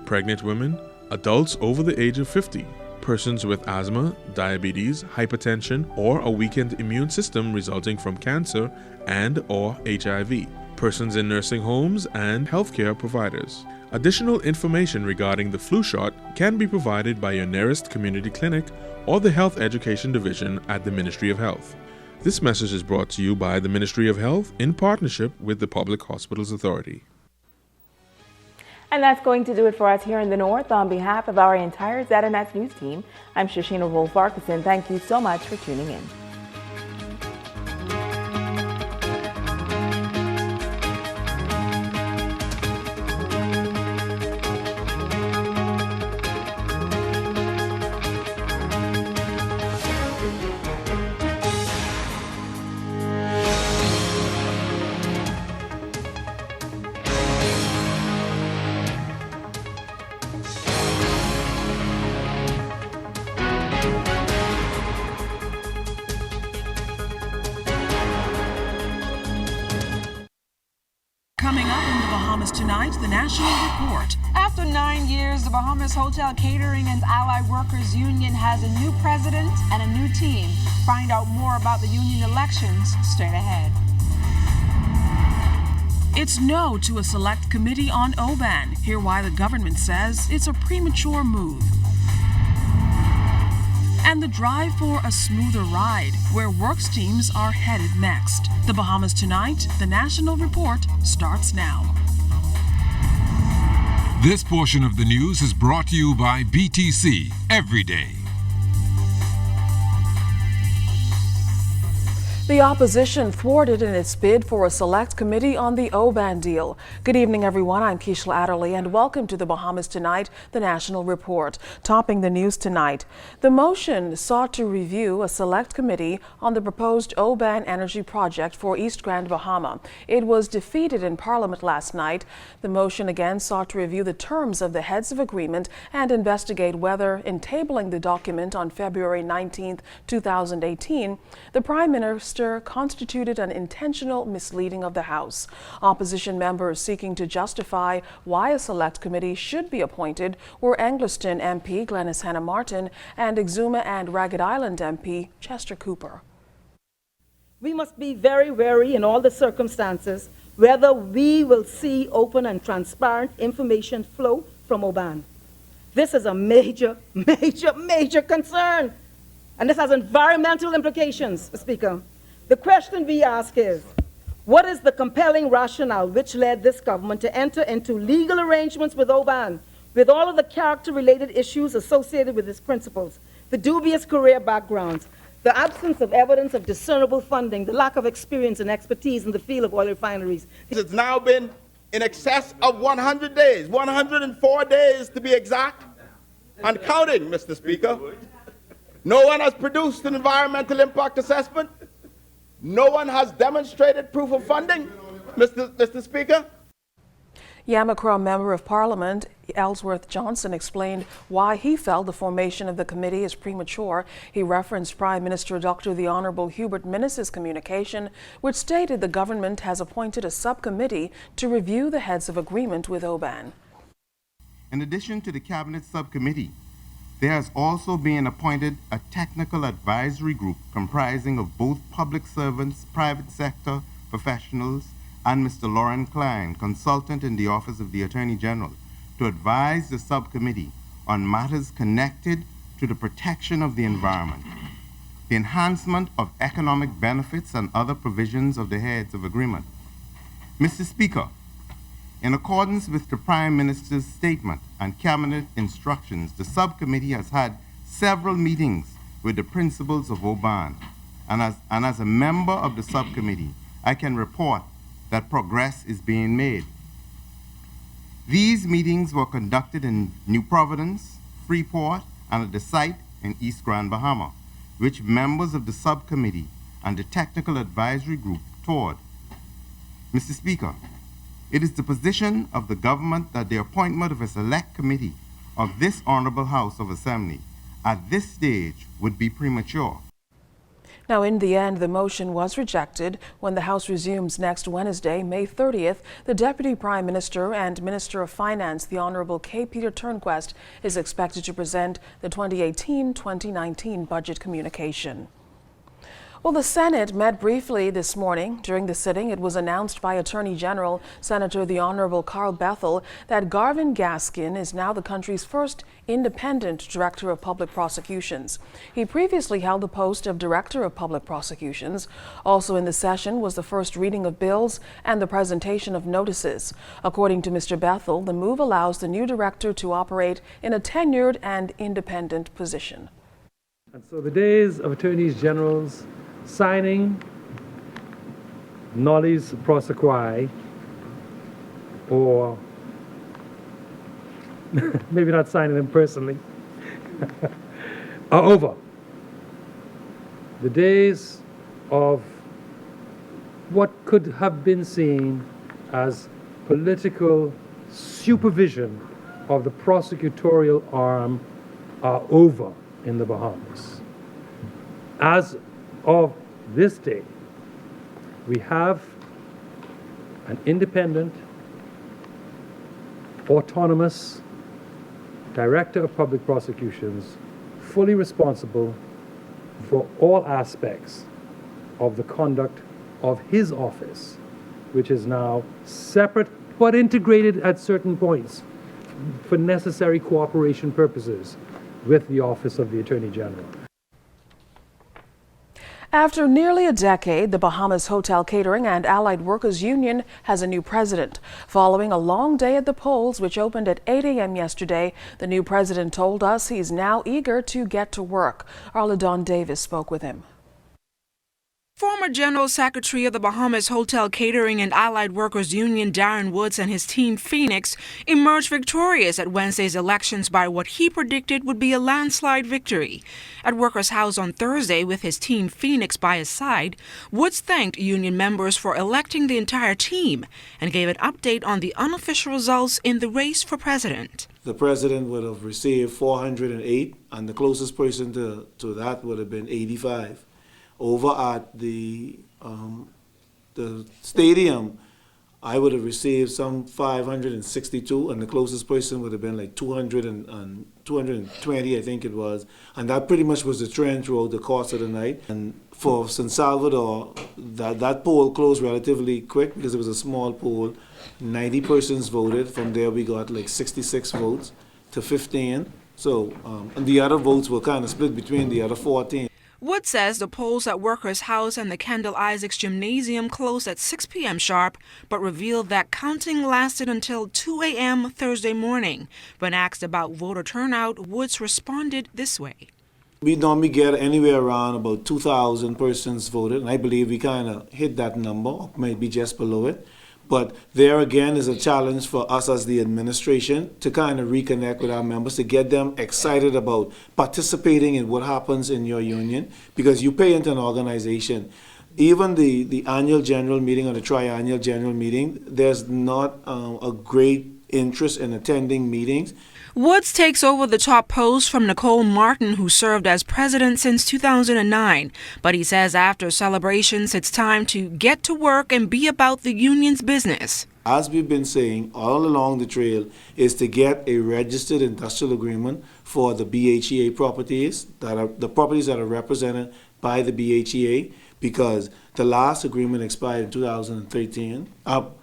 pregnant women, adults over the age of 50, persons with asthma, diabetes, hypertension, or a weakened immune system resulting from cancer and/or HIV, persons in nursing homes, and healthcare providers. Additional information regarding the flu shot can be provided by your nearest community clinic or the Health Education Division at the Ministry of Health. This message is brought to you by the Ministry of Health in partnership with the Public Hospitals Authority. And that's going to do it for us here in the North. On behalf of our entire ZNS News team, I'm Shoshina Wolf-Farquharson. Thank you so much for tuning in. Coming up in the Bahamas tonight, the National Report. After 9 years, the Bahamas Hotel Catering and Allied Workers Union has a new president and a new team. Find out more about the union elections straight ahead. It's no to a select committee on Oban. Hear why the government says it's a premature move. And the drive for a smoother ride, where works teams are headed next. The Bahamas Tonight, the National Report, starts now. This portion of the news is brought to you by BTC Every Day. The opposition thwarted in its bid for a select committee on the Oban deal. Good evening, everyone. I'm Keishla Adderley, and welcome to the Bahamas Tonight, the National Report. Topping the news tonight, the motion sought to review a select committee on the proposed Oban energy project for East Grand Bahama. It was defeated in Parliament last night. The motion again sought to review the terms of the heads of agreement and investigate whether, in tabling the document on February 19, 2018, the Prime Minister constituted an intentional misleading of the House. Opposition members seeking to justify why a select committee should be appointed were Angliston MP Glenys Hannah Martin and Exuma and Ragged Island MP Chester Cooper. We must be very wary in all the circumstances whether we will see open and transparent information flow from Oban. This is a major concern, and this has environmental implications, Speaker. The question we ask is, what is the compelling rationale which led this government to enter into legal arrangements with Oban, with all of the character-related issues associated with its principles, the dubious career backgrounds, the absence of evidence of discernible funding, the lack of experience and expertise in the field of oil refineries? It's now been in excess of 100 days, 104 days to be exact, and counting, Mr. Speaker. No one has produced an environmental impact assessment. No one has demonstrated proof of funding, Mr. Speaker. Yamakra Member of Parliament Ellsworth Johnson explained why he felt the formation of the committee is premature. He referenced Prime Minister Dr. the Honourable Hubert Minnis's communication, which stated the government has appointed a subcommittee to review the heads of agreement with Oban. In addition to the Cabinet Subcommittee, there has also been appointed a technical advisory group comprising of both public servants, private sector professionals, and Mr. Lauren Klein, consultant in the Office of the Attorney General, to advise the subcommittee on matters connected to the protection of the environment, the enhancement of economic benefits, and other provisions of the heads of agreement. Mr. Speaker, in accordance with the Prime Minister's statement and Cabinet instructions, the subcommittee has had several meetings with the principals of Oban, and as a member of the subcommittee, I can report that progress is being made. These meetings were conducted in New Providence, Freeport, and at the site in East Grand Baha Mar, which members of the subcommittee and the technical advisory group toured. Mr. Speaker, it is the position of the government that the appointment of a select committee of this Honorable House of Assembly at this stage would be premature. Now, in the end, the motion was rejected. When the House resumes next Wednesday, May 30th, the Deputy Prime Minister and Minister of Finance, the Honorable K. Peter Turnquest, is expected to present the 2018-2019 budget communication. Well, the Senate met briefly this morning. During the sitting, it was announced by Attorney General Senator the Honorable Carl Bethel that Garvin Gaskin is now the country's first independent Director of Public Prosecutions. He previously held the post of Director of Public Prosecutions. Also in the session was the first reading of bills and the presentation of notices. According to Mr. Bethel, the move allows the new director to operate in a tenured and independent position. And so the days of attorneys generals signing nollis prosequi, or maybe not signing them personally, are over. The days of what could have been seen as political supervision of the prosecutorial arm are over in the Bahamas. As of this day, we have an independent, autonomous Director of Public Prosecutions, fully responsible for all aspects of the conduct of his office, which is now separate but integrated at certain points for necessary cooperation purposes with the Office of the Attorney General. After nearly a decade, the Bahamas Hotel Catering and Allied Workers Union has a new president. Following a long day at the polls, which opened at 8 a.m. yesterday, the new president told us he's now eager to get to work. Arla Dawn Davis spoke with him. Former General Secretary of the Bahamas Hotel Catering and Allied Workers Union Darren Woods and his team Phoenix emerged victorious at Wednesday's elections by what he predicted would be a landslide victory. At Workers' House on Thursday with his team Phoenix by his side, Woods thanked union members for electing the entire team and gave an update on the unofficial results in the race for president. The president would have received 408 and the closest person to that would have been 85. Over at the stadium, I would have received some 562, and the closest person would have been like 220, I think it was. And that pretty much was the trend throughout the course of the night. And for San Salvador, that poll closed relatively quick because it was a small poll. 90 persons voted. From there, we got like 66 votes to 15. So, and the other votes were kind of split between the other 14. Wood says the polls at Workers' House and the Kendall Isaacs Gymnasium closed at 6 p.m. sharp, but revealed that counting lasted until 2 a.m. Thursday morning. When asked about voter turnout, Woods responded this way. We normally get anywhere around about 2,000 persons voted, and I believe we kind of hit that number, or maybe just below it. But there again is a challenge for us as the administration to kind of reconnect with our members, to get them excited about participating in what happens in your union, because you pay into an organization. Even the annual general meeting or the triannual general meeting, there's not a great interest in attending meetings. Woods takes over the top post from Nicole Martin, who served as president since 2009. But he says after celebrations, it's time to get to work and be about the union's business. As we've been saying all along the trail, is to get a registered industrial agreement for the BHEA properties, that are the properties that are represented by the BHEA, because the last agreement expired in 2013.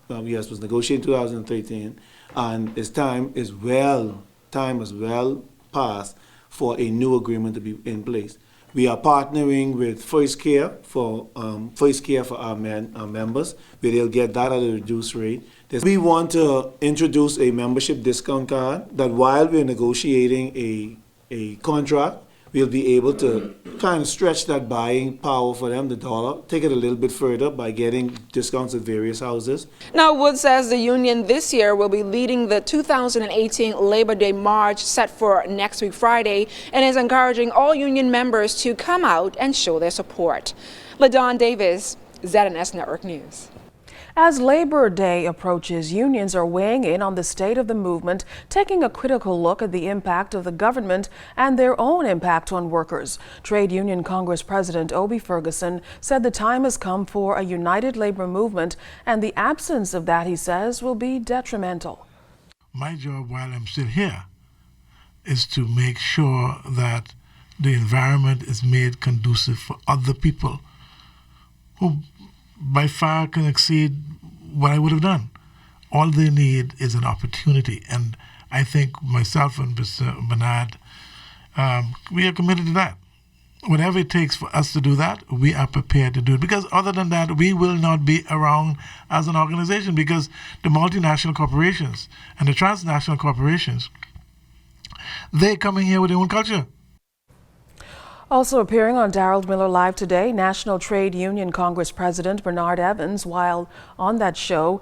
Yes, was negotiated in 2013, and its time is well time is well past for a new agreement to be in place. We are partnering with First Care for our members, where they'll get that at a reduced rate. We want to introduce a membership discount card that while we're negotiating a contract, we'll be able to kind of stretch that buying power for them, the dollar, take it a little bit further by getting discounts at various houses. Now, Wood says the union this year will be leading the 2018 Labor Day March set for next week Friday and is encouraging all union members to come out and show their support. LaDon Davis, ZNS Network News. As Labor Day approaches, unions are weighing in on the state of the movement, taking a critical look at the impact of the government and their own impact on workers. Trade Union Congress President Obie Ferguson said the time has come for a united labor movement, and the absence of that, he says, will be detrimental. My job while I'm still here is to make sure that the environment is made conducive for other people who by far can exceed what I would have done. All they need is an opportunity, and I think myself and Mr. Bernard, we are committed to that. Whatever it takes for us to do that, we are prepared to do it, because other than that, we will not be around as an organization, because the multinational corporations and the transnational corporations, they're coming here with their own culture. Also appearing on Darrell Miller Live today, National Trade Union Congress President Bernard Evans, while on that show,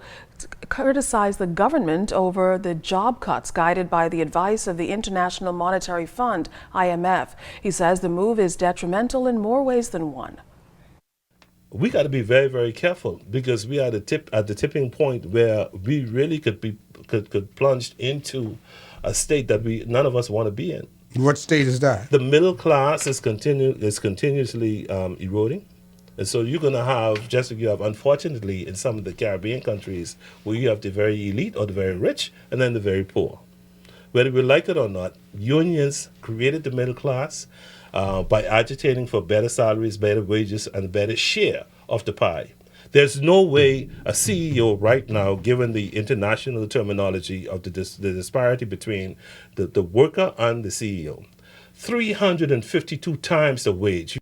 criticized the government over the job cuts guided by the advice of the International Monetary Fund, IMF. He says the move is detrimental in more ways than one. We got to be very, very careful, because we are at the tipping point where we really could plunge into a state that none of us want to be in. What state is that? The middle class is continuously eroding. And so you're going to have, just like you have, unfortunately, in some of the Caribbean countries, where you have the very elite or the very rich and then the very poor. Whether we like it or not, unions created the middle class by agitating for better salaries, better wages, and a better share of the pie. There's no way a CEO right now, given the international terminology of the disparity between the worker and the CEO, 352 times the wage.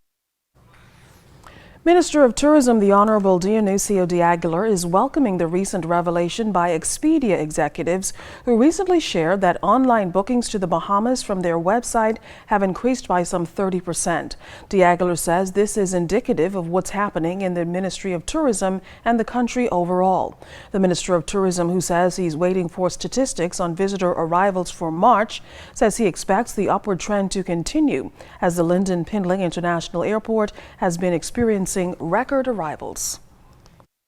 Minister of Tourism, the Honorable Dionisio de Aguilar, is welcoming the recent revelation by Expedia executives who recently shared that online bookings to the Bahamas from their website have increased by some 30%. De Aguilar says this is indicative of what's happening in the Ministry of Tourism and the country overall. The Minister of Tourism, who says he's waiting for statistics on visitor arrivals for March, says he expects the upward trend to continue as the Lyndon Pindling International Airport has been experiencing record arrivals.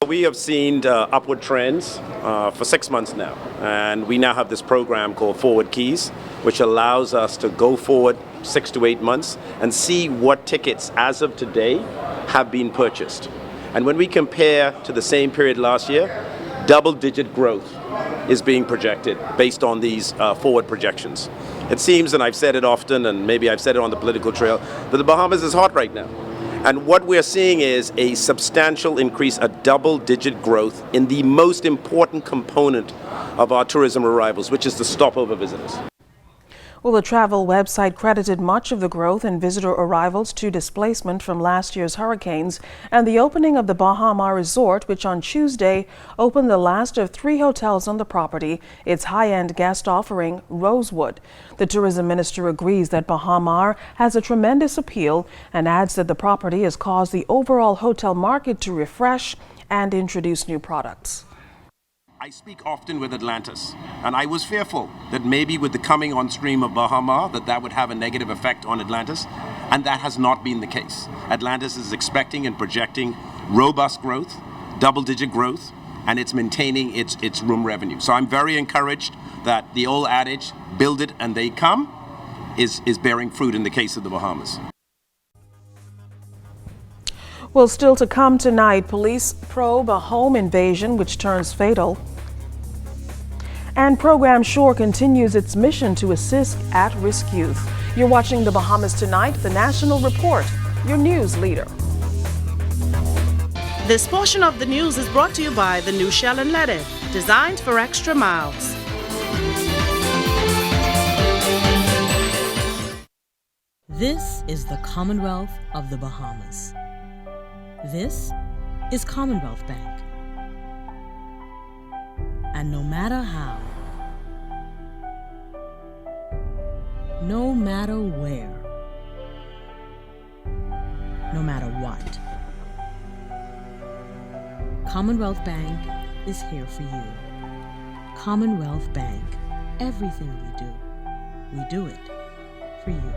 We have seen upward trends for 6 months now, and we now have this program called Forward Keys, which allows us to go forward 6 to 8 months and see what tickets as of today have been purchased. And when we compare to the same period last year, double-digit growth is being projected based on these forward projections. It seems, and I've said it often, and maybe I've said it on the political trail, that the Bahamas is hot right now. And what we're seeing is a substantial increase, a double-digit growth in the most important component of our tourism arrivals, which is the stopover visitors. Well, the travel website credited much of the growth in visitor arrivals to displacement from last year's hurricanes and the opening of the Baha Mar Resort, which on Tuesday opened the last of 3 hotels on the property, its high-end guest offering, Rosewood. The tourism minister agrees that Baha Mar has a tremendous appeal and adds that the property has caused the overall hotel market to refresh and introduce new products. I speak often with Atlantis, and I was fearful that maybe with the coming on stream of Baha Mar that would have a negative effect on Atlantis, and that has not been the case. Atlantis is expecting and projecting robust growth, double-digit growth, and it's maintaining its room revenue. So I'm very encouraged that the old adage, build it and they come, is bearing fruit in the case of the Bahamas. Well, still to come tonight, police probe a home invasion which turns fatal. And Program SHORE continues its mission to assist at-risk youth. You're watching the Bahamas Tonight, the National Report, your news leader. This portion of the news is brought to you by the new Shell & Leaded, designed for extra miles. This is the Commonwealth of the Bahamas. This is Commonwealth Bank. And no matter how, no matter where, no matter what, Commonwealth Bank is here for you. Commonwealth Bank. Everything we do it for you.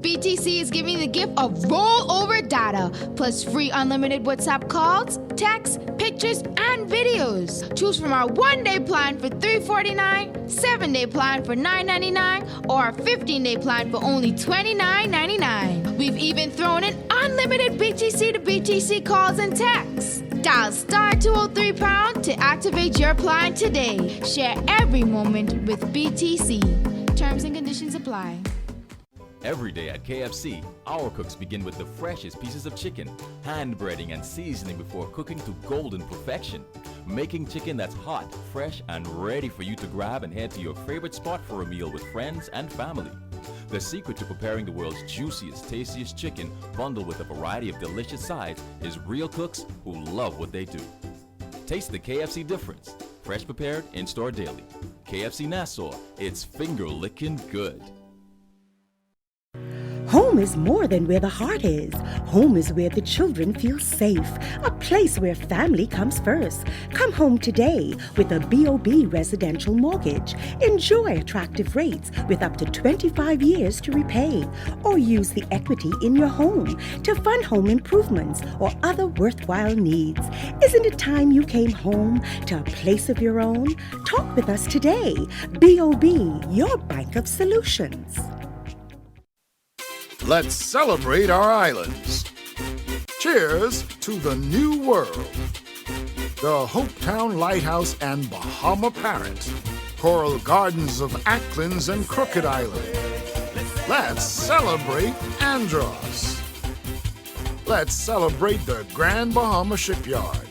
BTC is giving the gift of rollover data, plus free unlimited WhatsApp calls, texts, pictures, and videos. Choose from our 1-day plan for $349, 7-day plan for $999, or our 15-day plan for only $29.99. We've even thrown in unlimited BTC to BTC calls and texts. Dial *203# to activate your plan today. Share every moment with BTC. Terms and conditions apply. Every day at KFC, our cooks begin with the freshest pieces of chicken, hand breading and seasoning before cooking to golden perfection, making chicken that's hot, fresh, and ready for you to grab and head to your favorite spot for a meal with friends and family. The secret to preparing the world's juiciest, tastiest chicken, bundled with a variety of delicious sides, is real cooks who love what they do. Taste the KFC difference. Fresh prepared, in-store daily. KFC Nassau, it's finger-licking good. Home is more than where the heart is. Home is where the children feel safe. A place where family comes first. Come home today with a BOB residential mortgage. Enjoy attractive rates with up to 25 years to repay. Or use the equity in your home to fund home improvements or other worthwhile needs. Isn't it time you came home to a place of your own? Talk with us today. BOB, your bank of solutions. Let's celebrate our islands. Cheers to the new world. The Hopetown Lighthouse and Bahama Parrot. Coral Gardens of Acklins and Crooked Island. Let's celebrate Andros. Let's celebrate the Grand Bahama Shipyard.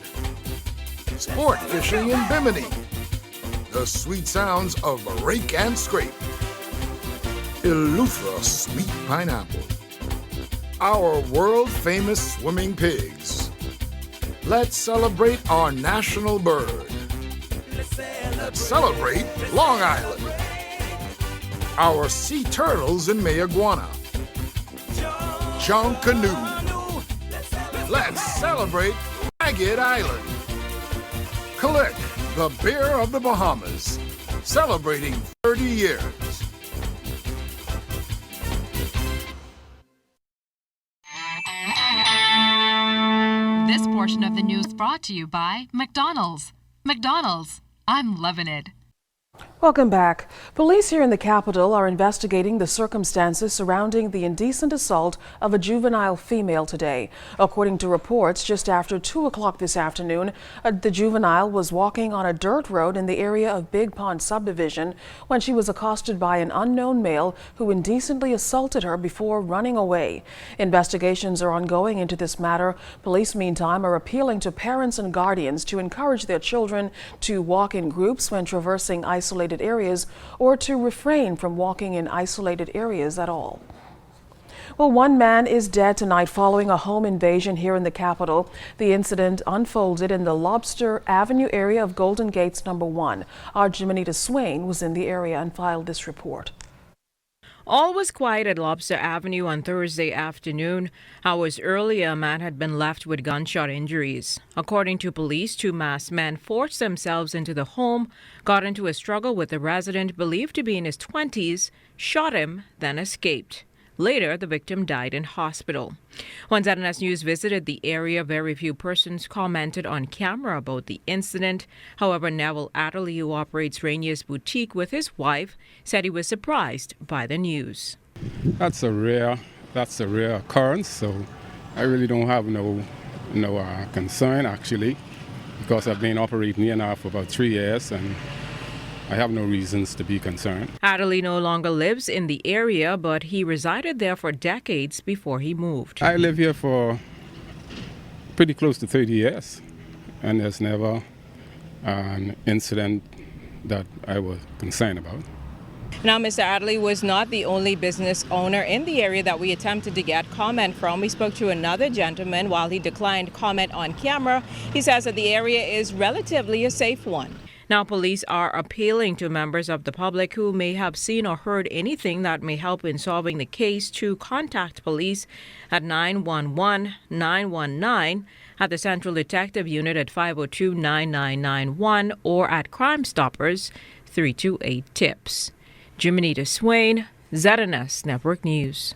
Sport fishing in Bimini. The sweet sounds of Rake and Scrape. Eleuthera sweet pineapple. Our world-famous swimming pigs. Let's celebrate our national bird. Let's celebrate Long Island. Our sea turtles in Mayaguana. John Canoe. Let's celebrate Agate Island. Click, the beer of the Bahamas. Celebrating 30 years. This portion of the news brought to you by McDonald's. McDonald's, I'm loving it. Welcome back. Police here in the capital are investigating the circumstances surrounding the indecent assault of a juvenile female today. According to reports, just after 2 o'clock this afternoon, the juvenile was walking on a dirt road in the area of Big Pond subdivision when she was accosted by an unknown male who indecently assaulted her before running away. Investigations are ongoing into this matter. Police, meantime, are appealing to parents and guardians to encourage their children to walk in groups when traversing isolated areas or to refrain from walking in isolated areas at all. Well, one man is dead tonight following a home invasion here in the capital. The incident unfolded in the Lobster Avenue area of Golden Gates number 1. Our Jimenita Swain was in the area and filed this report. All was quiet at Lobster Avenue on Thursday afternoon. Hours earlier, a man had been left with gunshot injuries. According to police, 2 masked men forced themselves into the home, got into a struggle with a resident believed to be in his 20s, shot him, then escaped. Later, the victim died in hospital. When ZNS News visited the area, very few persons commented on camera about the incident. However, Neville Adderley, who operates Rainier's Boutique with his wife, said he was surprised by the news. That's a rare occurrence, so I really don't have no concern, actually, because I've been operating here now for about 3 years, and I have no reasons to be concerned. Adderley no longer lives in the area, but he resided there for decades before he moved. I live here for pretty close to 30 years, and there's never an incident that I was concerned about. Now, Mr. Adderley was not the only business owner in the area that we attempted to get comment from. We spoke to another gentleman. While he declined comment on camera, he says that the area is relatively a safe one. Now, police are appealing to members of the public who may have seen or heard anything that may help in solving the case to contact police at 911-919, at the Central Detective Unit at 502-9991, or at Crime Stoppers 328-TIPS. Jiminita Swain, ZNS Network News.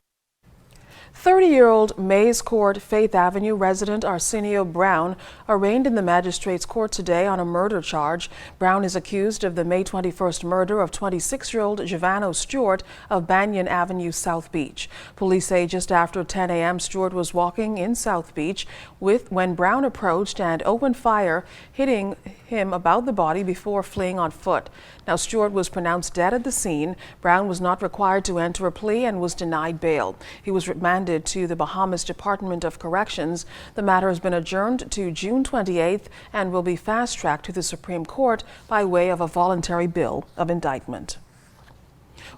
30-year-old Mays Court, Faith Avenue resident Arsenio Brown arraigned in the magistrate's court today on a murder charge. Brown is accused of the May 21st murder of 26-year-old Juvenile Stewart of Banyan Avenue, South Beach. Police say just after 10 a.m. Stewart was walking in South Beach when Brown approached and opened fire, hitting him about the body before fleeing on foot. Now, Stewart was pronounced dead at the scene. Brown was not required to enter a plea and was denied bail. He was remanded to the Bahamas Department of Corrections. The matter has been adjourned to June 28th and will be fast-tracked to the Supreme Court by way of a voluntary bill of indictment.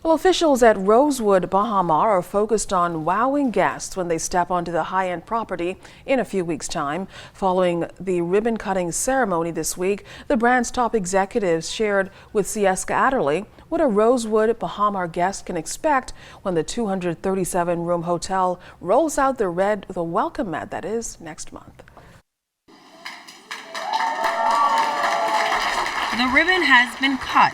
Well, officials at Rosewood Baha Mar are focused on wowing guests when they step onto the high-end property in a few weeks' time. Following the ribbon-cutting ceremony this week, the brand's top executives shared with Sieska Adderley what a Rosewood Baha Mar guest can expect when the 237-room hotel rolls out the welcome mat, that is, next month. The ribbon has been cut.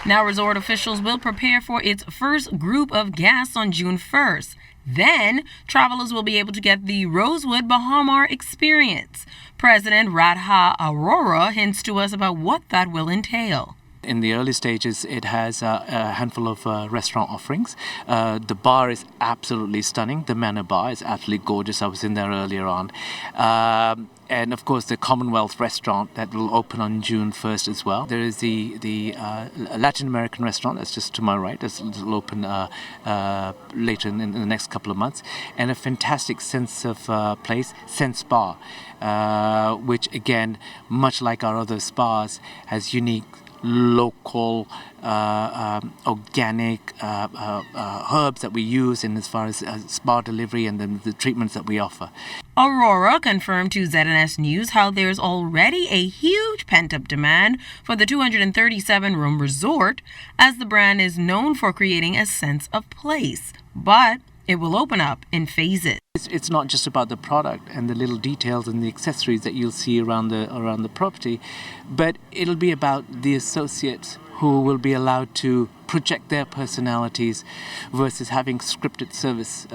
Now resort officials will prepare for its first group of guests on June 1st. Then, travelers will be able to get the Rosewood Baha Mar experience. President Radha Arora hints to us about what that will entail. In the early stages, it has a handful of restaurant offerings. The bar is absolutely stunning. The Manor Bar is absolutely gorgeous. I was in there earlier on. And of course, the Commonwealth restaurant that will open on June 1st as well. There is the Latin American restaurant that's just to my right. That will open later in the next couple of months. And a fantastic sense of place, Sense Spa, which again, much like our other spas, has unique local organic herbs that we use in as far as spa delivery and the treatments that we offer. Aurora confirmed to ZNS News how there's already a huge pent-up demand for the 237-room resort, as the brand is known for creating a sense of place. But it will open up in phases. It's not just about the product and the little details and the accessories that you'll see around the property, but it'll be about the associates who will be allowed to project their personalities versus having scripted service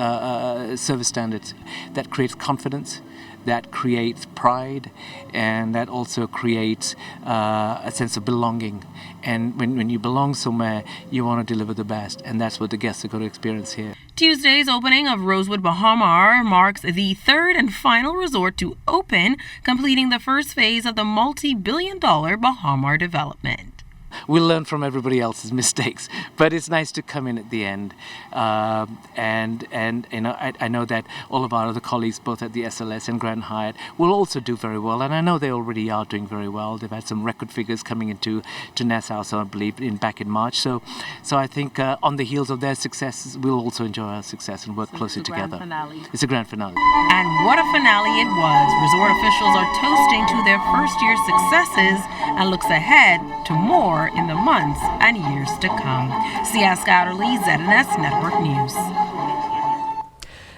standards. That creates confidence, that creates pride, and that also creates a sense of belonging. And when you belong somewhere, you want to deliver the best, and that's what the guests are going to experience here. Tuesday's opening of Rosewood Baha Mar marks the third and final resort to open, completing the first phase of the multi-billion-dollar Baha Mar development. We'll learn from everybody else's mistakes, but it's nice to come in at the end. And you know, I know that all of our other colleagues, both at the SLS and Grand Hyatt, will also do very well, and I know they already are doing very well. They've had some record figures coming into Nassau, so I believe back in March. So I think on the heels of their successes, we'll also enjoy our success and work closely together. It's a grand finale. And what a finale it was! Resort officials are toasting to their first year successes and looks ahead to more in the months and years to come. Sieska Adderley, ZNS Network News.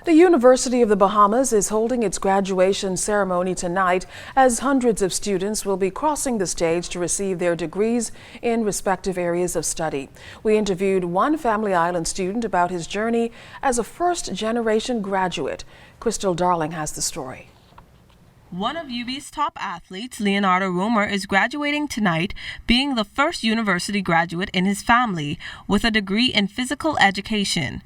The University of the Bahamas is holding its graduation ceremony tonight as hundreds of students will be crossing the stage to receive their degrees in respective areas of study. We interviewed one Family Island student about his journey as a first-generation graduate. Crystal Darling has the story. One of UB's top athletes, Leonardo Romer, is graduating tonight, being the first university graduate in his family with a degree in physical education.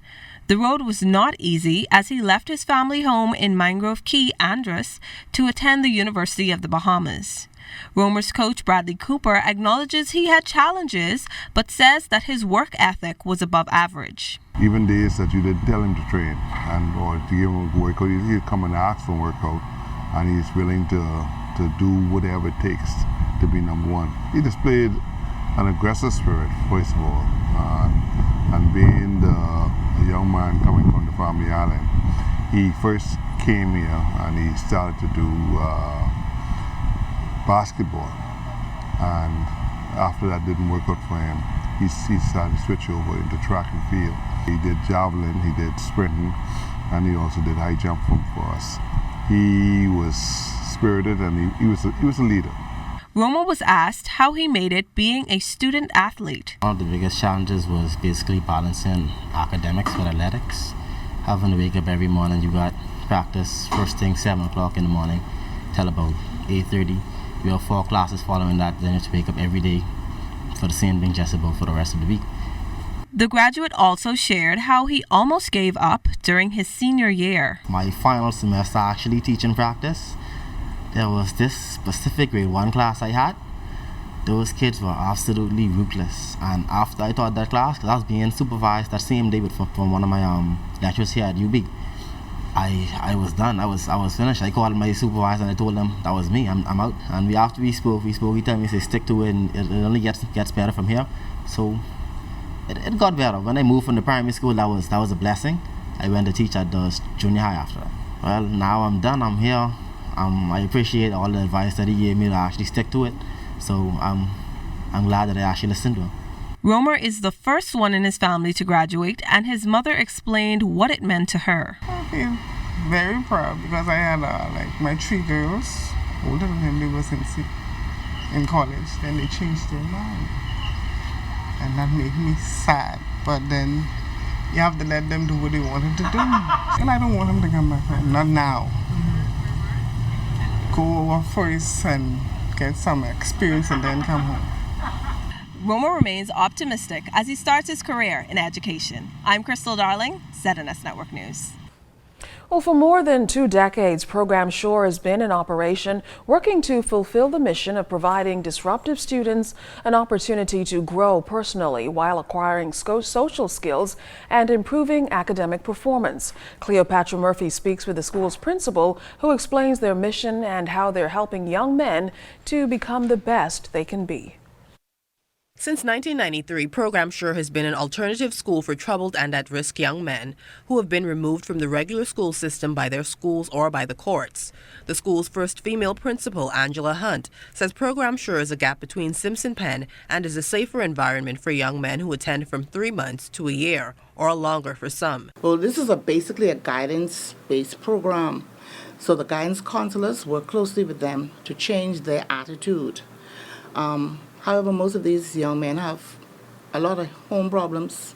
The road was not easy as he left his family home in Mangrove Key, Andros, to attend the University of the Bahamas. Romer's coach, Bradley Cooper, acknowledges he had challenges, but says that his work ethic was above average. Even days that you didn't tell him to train or to give him a workout, he'd come and ask for a workout, and he's willing to do whatever it takes to be number one. He displayed an aggressive spirit, first of all. And being a young man coming from the family island, he first came here and he started to do basketball. And after that didn't work out for him, he started to switch over into track and field. He did javelin, he did sprinting, and he also did high jump for us. He was spirited and he was a leader. Romer was asked how he made it being a student athlete. One of the biggest challenges was basically balancing academics with athletics. Having to wake up every morning, you got practice first thing 7 o'clock in the morning till about 8:30. We have 4 classes following that, then you have to wake up every day for the same thing just about for the rest of the week. The graduate also shared how he almost gave up during his senior year. My final semester actually teaching practice, there was this specific grade 1 class I had. Those kids were absolutely ruthless. And after I taught that class, because I was being supervised that same day from one of my lecturers here at UB, I was done. I was finished. I called my supervisor and I told him that was me. I'm out. And after we spoke, he told me, he said, stick to it and it only gets better from here. So it got better. When I moved from the primary school, that was a blessing. I went to teach at the junior high after that. Well, now I'm done. I'm here. I appreciate all the advice that he gave me to actually stick to it. So I'm glad that I actually listened to him. Romer is the first one in his family to graduate, and his mother explained what it meant to her. I feel very proud because I had my 3 girls older than him. They was in college. Then they changed their mind, and that made me sad. But then you have to let them do what they wanted to do, and I don't want him to come back. Not now. Go over first and get some experience, and then come home. Romer remains optimistic as he starts his career in education. I'm Crystal Darling, ZNS Network News. Well, for more than 2 decades, Program SURE has been in operation, working to fulfill the mission of providing disruptive students an opportunity to grow personally while acquiring social skills and improving academic performance. Cleopatra Murphy speaks with the school's principal, who explains their mission and how they're helping young men to become the best they can be. Since 1993, Program SURE has been an alternative school for troubled and at-risk young men who have been removed from the regular school system by their schools or by the courts. The school's first female principal, Angela Hunt, says Program SURE is a gap between Simpson Pen and is a safer environment for young men who attend from 3 months to a year, or longer for some. Well, this is basically a guidance-based program. So the guidance counselors work closely with them to change their attitude. However, most of these young men have a lot of home problems.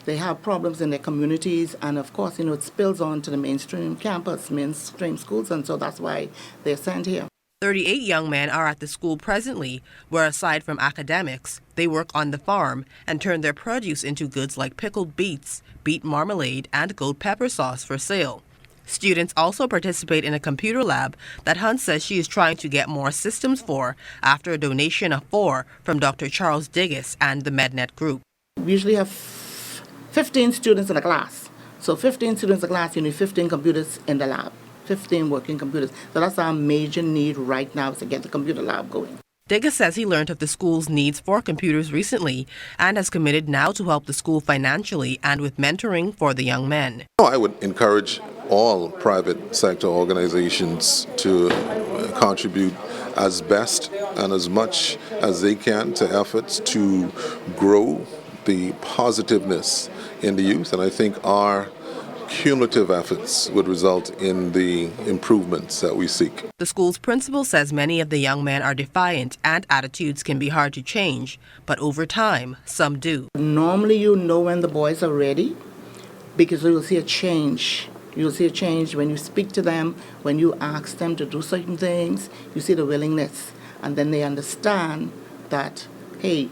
They have problems in their communities, and of course, it spills on to the mainstream campus, mainstream schools, and so that's why they're sent here. 38 young men are at the school presently, where aside from academics, they work on the farm and turn their produce into goods like pickled beets, beet marmalade, and gold pepper sauce for sale. Students also participate in a computer lab that Hunt says she is trying to get more systems for after a donation of 4 from Dr. Charles Digges and the MedNet Group. We usually have 15 students in a class. So 15 students in a class, you need 15 computers in the lab, 15 working computers. So that's our major need right now, is to get the computer lab going. Digges says he learned of the school's needs for computers recently and has committed now to help the school financially and with mentoring for the young men. I would encourage all private sector organizations to contribute as best and as much as they can to efforts to grow the positiveness in the youth, and I think our cumulative efforts would result in the improvements that we seek. The school's principal says many of the young men are defiant and attitudes can be hard to change, but over time, some do. Normally you know when the boys are ready because you'll see a change. You'll see a change when you speak to them, when you ask them to do certain things, you see the willingness, and then they understand that, hey,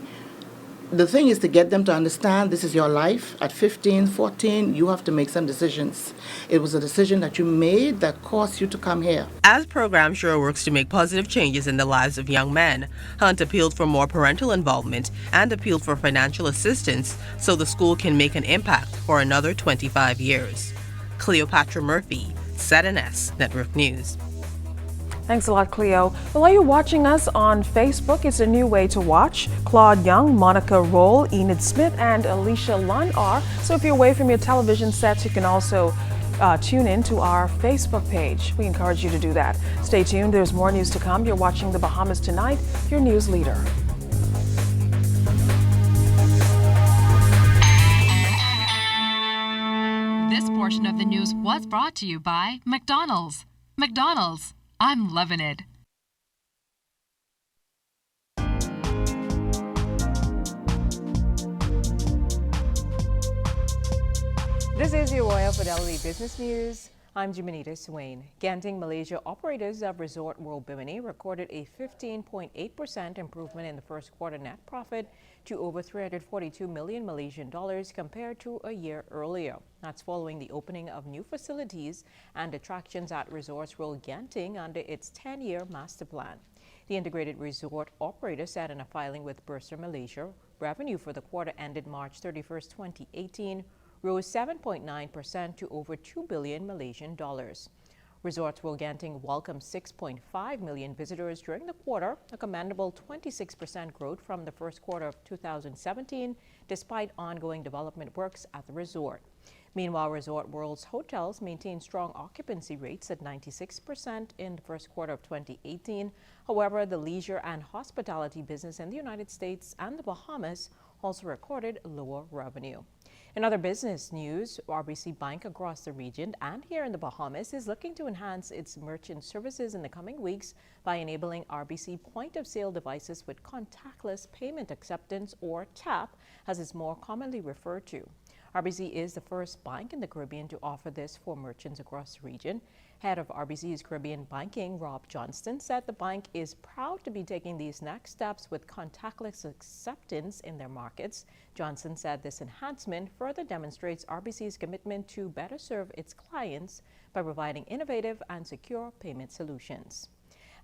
the thing is to get them to understand this is your life. At 15, 14, you have to make some decisions. It was a decision that you made that caused you to come here. As Program SURE works to make positive changes in the lives of young men, Hunt appealed for more parental involvement and appealed for financial assistance so the school can make an impact for another 25 years. Cleopatra Murphy, ZNS Network News. Thanks a lot, Cleo. Well, are you watching us on Facebook? It's a new way to watch. Claude Young, Monica Roll, Enid Smith, and Alicia Lunn are. So if you're away from your television sets, you can also tune in to our Facebook page. We encourage you to do that. Stay tuned. There's more news to come. You're watching The Bahamas Tonight, your news leader. This portion of the news was brought to you by McDonald's. McDonald's, I'm loving it. This is your Royal Fidelity Business News. I'm Jimenita Swain. Genting Malaysia operators of Resort World Bimini recorded a 15.8% improvement in the first quarter net profit to over 342 million Malaysian dollars compared to a year earlier. That's following the opening of new facilities and attractions at Resorts World Genting under its 10-year master plan. The integrated resort operator said in a filing with Bursa Malaysia, revenue for the quarter ended March 31st, 2018 rose 7.9% to over 2 billion Malaysian dollars. Resorts World Genting welcomed 6.5 million visitors during the quarter, a commendable 26% growth from the first quarter of 2017, despite ongoing development works at the resort. Meanwhile, Resort World's hotels maintained strong occupancy rates at 96% in the first quarter of 2018. However, the leisure and hospitality business in the United States and the Bahamas also recorded lower revenue. In other business news, RBC Bank across the region and here in the Bahamas is looking to enhance its merchant services in the coming weeks by enabling RBC point-of-sale devices with contactless payment acceptance, or TAP, as it's more commonly referred to. RBC is the first bank in the Caribbean to offer this for merchants across the region. Head of RBC's Caribbean Banking, Rob Johnston, said the bank is proud to be taking these next steps with contactless acceptance in their markets. Johnston said this enhancement further demonstrates RBC's commitment to better serve its clients by providing innovative and secure payment solutions.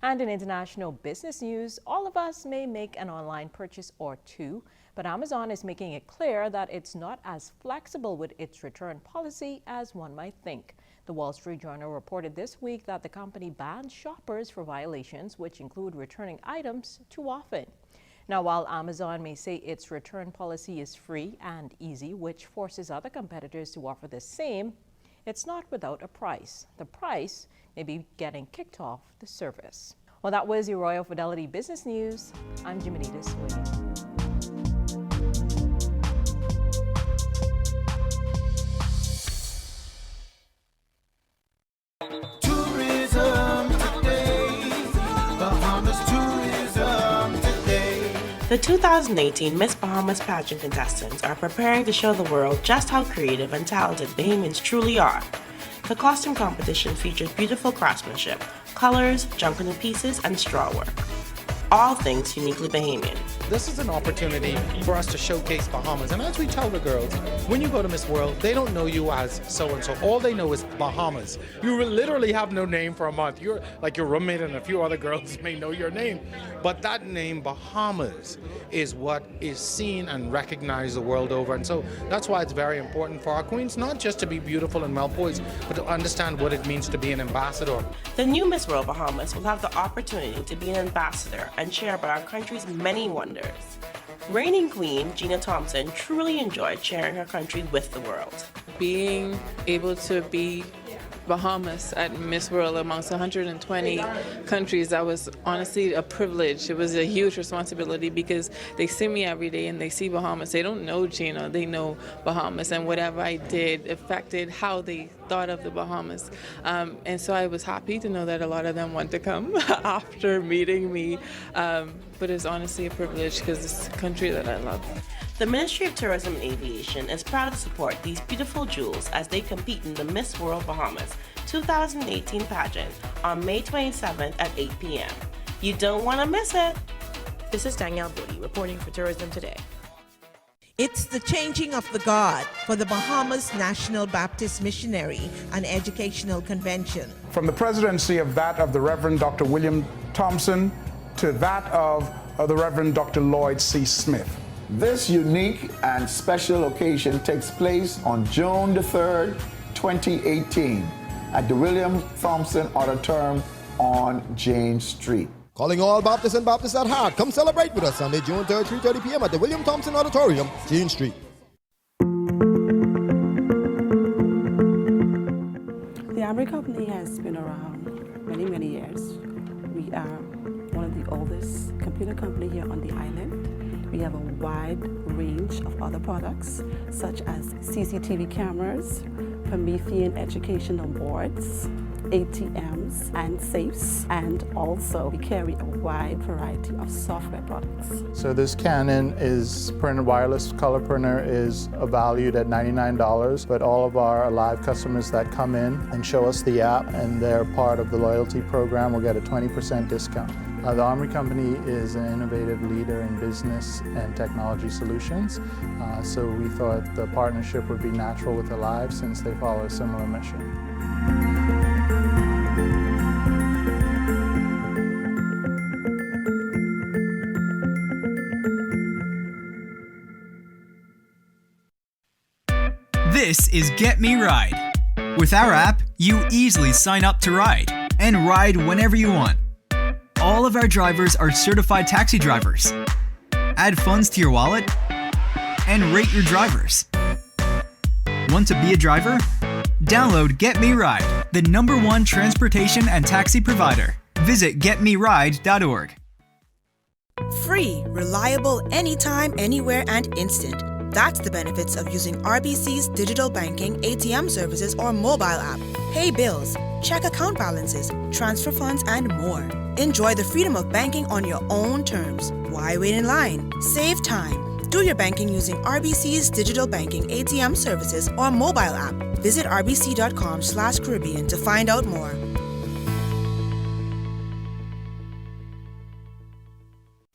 And in international business news, all of us may make an online purchase or two, but Amazon is making it clear that it's not as flexible with its return policy as one might think. The Wall Street Journal reported this week that the company bans shoppers for violations which include returning items too often. Now, while Amazon may say its return policy is free and easy, which forces other competitors to offer the same, it's not without a price. The price may be getting kicked off the service. Well, that was your Royal Fidelity Business News. I'm Jimenita Swain. The 2018 Miss Bahamas pageant contestants are preparing to show the world just how creative and talented Bahamians truly are. The costume competition features beautiful craftsmanship, colors, junk in the pieces, and straw work. All things uniquely Bahamian. This is an opportunity for us to showcase Bahamas. And as we tell the girls, when you go to Miss World, they don't know you as so-and-so. All they know is Bahamas. You literally have no name for a month. You're like your roommate and a few other girls may know your name. But that name, Bahamas, is what is seen and recognized the world over. And so that's why it's very important for our queens not just to be beautiful and well-poised, but to understand what it means to be an ambassador. The new Miss World Bahamas will have the opportunity to be an ambassador and share about our country's many wonders. Reigning Queen Gina Thompson truly enjoyed sharing her country with the world. Being able to be Bahamas at Miss World amongst 120 countries, that was honestly a privilege. It was a huge responsibility because they see me every day and they see Bahamas. They don't know Gina, they know Bahamas, and whatever I did affected how they thought of the Bahamas. And so I was happy to know that a lot of them want to come after meeting me. But it's honestly a privilege because it's a country that I love. The Ministry of Tourism and Aviation is proud to support these beautiful jewels as they compete in the Miss World Bahamas 2018 pageant on May 27th at 8 p.m. You don't want to miss it. This is Danielle Bodie reporting for Tourism Today. It's the changing of the guard for the Bahamas National Baptist Missionary and Educational Convention. From the presidency of that of the Reverend Dr. William Thompson to that of the Reverend Dr. Lloyd C. Smith. This unique and special occasion takes place on June the 3rd, 2018 at the William Thompson Auditorium on Jane Street. Calling all Baptists and Baptists at heart, come celebrate with us Sunday, June 3rd, 3:30 p.m. at the William Thompson Auditorium, Jane Street. The Armory Company has been around many years. We are one of the oldest computer company here on the island. We have a wide range of other products, such as CCTV cameras, Promethean educational boards, ATMs and safes, and also we carry a wide variety of software products. So this Canon is wireless color printer is valued at $99, but all of our live customers that come in and show us the app and they're part of the loyalty program will get a 20% discount. The Armory Company is an innovative leader in business and technology solutions, so we thought the partnership would be natural with Alive since they follow a similar mission. This is Get Me Ride. With our app, you easily sign up to ride and ride whenever you want. All of our drivers are certified taxi drivers. Add funds to your wallet and rate your drivers. Want to be a driver? Download Get Me Ride, the #1 transportation and taxi provider. Visit getmeride.org. Free, reliable, anytime, anywhere, and instant. That's the benefits of using RBC's digital banking, ATM services, or mobile app. Pay bills, check account balances, transfer funds, and more. Enjoy the freedom of banking on your own terms. Why wait in line? Save time. Do your banking using RBC's digital banking, ATM services, or mobile app. Visit rbc.com/Caribbean to find out more.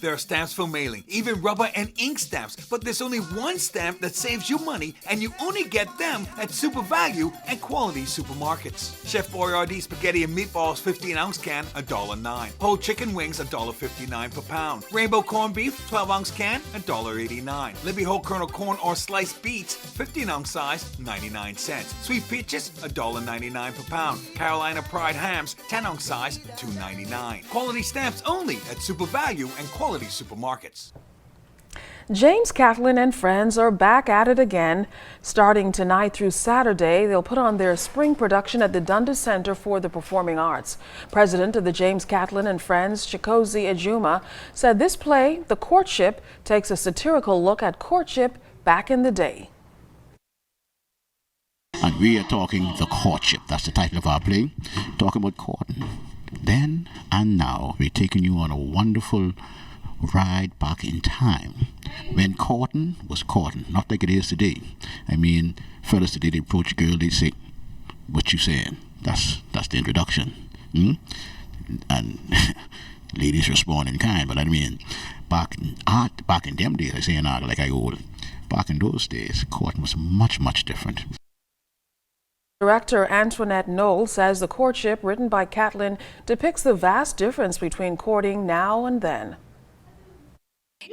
There are stamps for mailing, even rubber and ink stamps, but there's only one stamp that saves you money, and you only get them at Super Value and Quality Supermarkets. Chef Boyardee spaghetti and meatballs 15-ounce can, $1.09. Whole chicken wings, $1.59 per pound. Rainbow corned beef, 12-ounce can, $1.89. Libby whole kernel corn or sliced beets, 15-ounce size, 99 cents. Sweet peaches, $1.99 per pound. Carolina Pride hams, 10-ounce size, $2.99. Quality stamps only at Super Value and Quality Supermarkets. James Catlin and friends are back at it again. Starting tonight through Saturday, they'll put on their spring production at the Dundas Center for the Performing Arts. President of the James Catlin and Friends, Chikozi Ejuma, said this play, The Courtship, takes a satirical look at courtship back in the day. And we are talking The Courtship. That's the title of our play. Talking about courting. Then and now, we're taking you on a wonderful ride back in time when courting was courting, not like it is today. I mean, fellas today, they approach a girl, they say, "What you saying?" That's the introduction. And ladies respond in kind, but I mean, back in them days, I say like I old. Back in those days, courting was much different. Director Antoinette Knoll says The Courtship, written by Catlin, depicts the vast difference between courting now and then.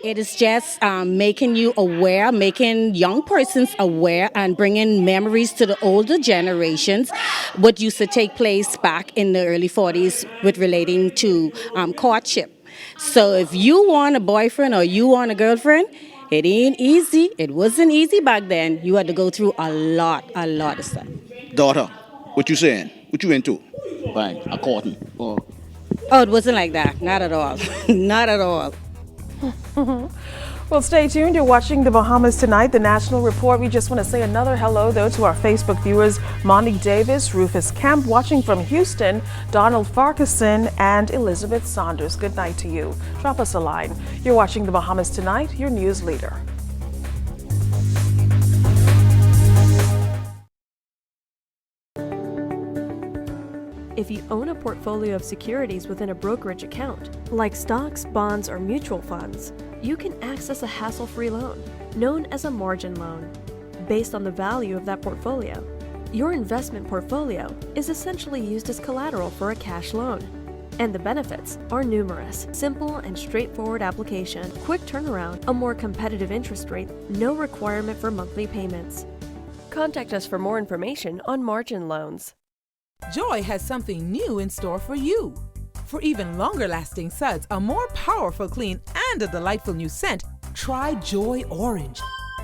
It is just making you aware, making young persons aware and bringing memories to the older generations, what used to take place back in the early 40s with relating to courtship. So if you want a boyfriend or you want a girlfriend, it ain't easy. It wasn't easy back then. You had to go through a lot of stuff. Daughter, what you saying? What you into? Fine, a courting. Oh, it wasn't like that. Not at all. Not at all. Well, stay tuned. You're watching the Bahamas Tonight, the National Report. We just want to say another hello, though, to our Facebook viewers, Monique Davis, Rufus Kemp, watching from Houston, Donald Farquharson, and Elizabeth Saunders. Good night to you. Drop us a line. You're watching the Bahamas Tonight, your news leader. If you own a portfolio of securities within a brokerage account, like stocks, bonds, or mutual funds, you can access a hassle-free loan, known as a margin loan, based on the value of that portfolio. Your investment portfolio is essentially used as collateral for a cash loan. And the benefits are numerous. Simple and straightforward application, quick turnaround, a more competitive interest rate, no requirement for monthly payments. Contact us for more information on margin loans. Joy has something new in store for you. For even longer-lasting suds, a more powerful clean, and a delightful new scent, try Joy Orange.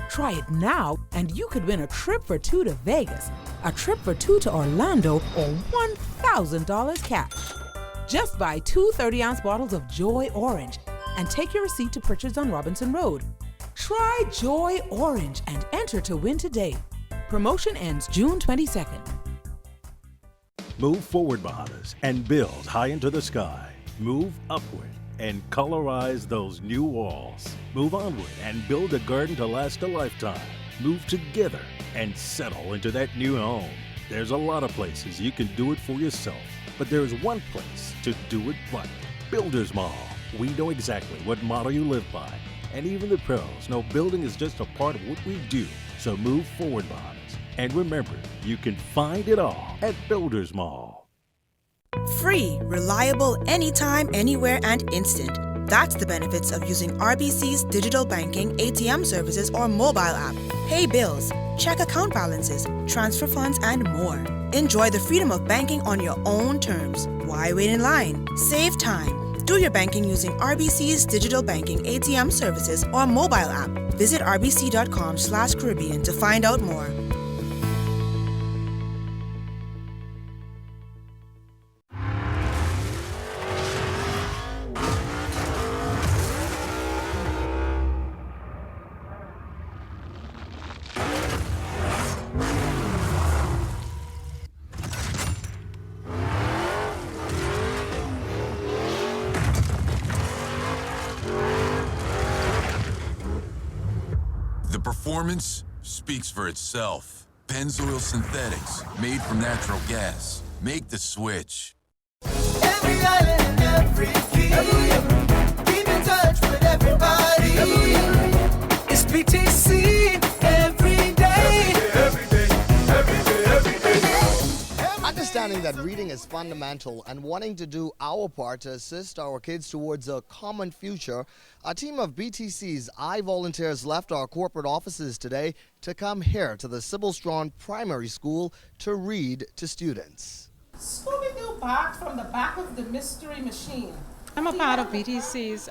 Try it now, and you could win a trip for two to Vegas, a trip for two to Orlando, or $1,000 cash. Just buy two 30-ounce bottles of Joy Orange and take your receipt to purchase on Robinson Road. Try Joy Orange and enter to win today. Promotion ends June 22nd. Move forward, Bahamas, and build high into the sky. Move upward and colorize those new walls. Move onward and build a garden to last a lifetime. Move together and settle into that new home. There's a lot of places you can do it for yourself, but there's one place to do it right. Builders Mall. We know exactly what motto you live by, and even the pros know building is just a part of what we do. So move forward, Bahamas. And remember, you can find it all at Builders Mall. Free, reliable, anytime, anywhere, and instant. That's the benefits of using RBC's digital banking, ATM services, or mobile app. Pay bills, check account balances, transfer funds, and more. Enjoy the freedom of banking on your own terms. Why wait in line? Save time. Do your banking using RBC's digital banking, ATM services, or mobile app. Visit rbc.com/Caribbean to find out more. Performance speaks for itself. Pennzoil Synthetics, made from natural gas. Make the switch. Every island and every key. Keep in touch with everybody. It's BTC every day. Every day, every day, every day, every day. Understanding that reading is fundamental and wanting to do our part to assist our kids towards a common future, a team of BTC's volunteers left our corporate offices today to come here to the Sybil Strawn Primary School to read to students. Scooby-Doo barked from the back of the mystery machine. I'm a part of BTC's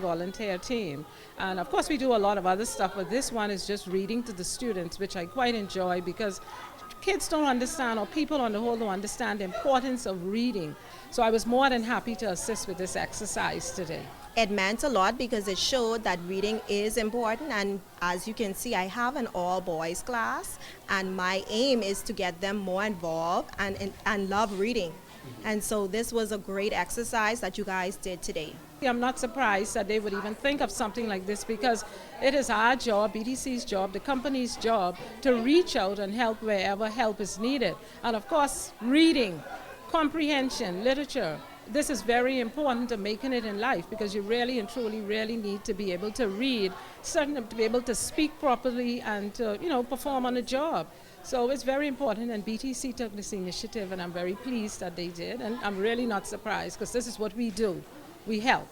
volunteer team, and of course we do a lot of other stuff, but this one is just reading to the students, which I quite enjoy because kids don't understand, or people on the whole don't understand the importance of reading. So I was more than happy to assist with this exercise today. It meant a lot because it showed that reading is important, and as you can see, I have an all-boys class, and my aim is to get them more involved and love reading. And so this was a great exercise that you guys did today. I'm not surprised that they would even think of something like this because it is our job, BTC's job, the company's job, to reach out and help wherever help is needed. And of course, reading, comprehension, literature, this is very important to making it in life because you really and truly need to be able to read, certainly to be able to speak properly and to, perform on a job. So it's very important, and BTC took this initiative, and I'm very pleased that they did, and I'm really not surprised because this is what we do. We help.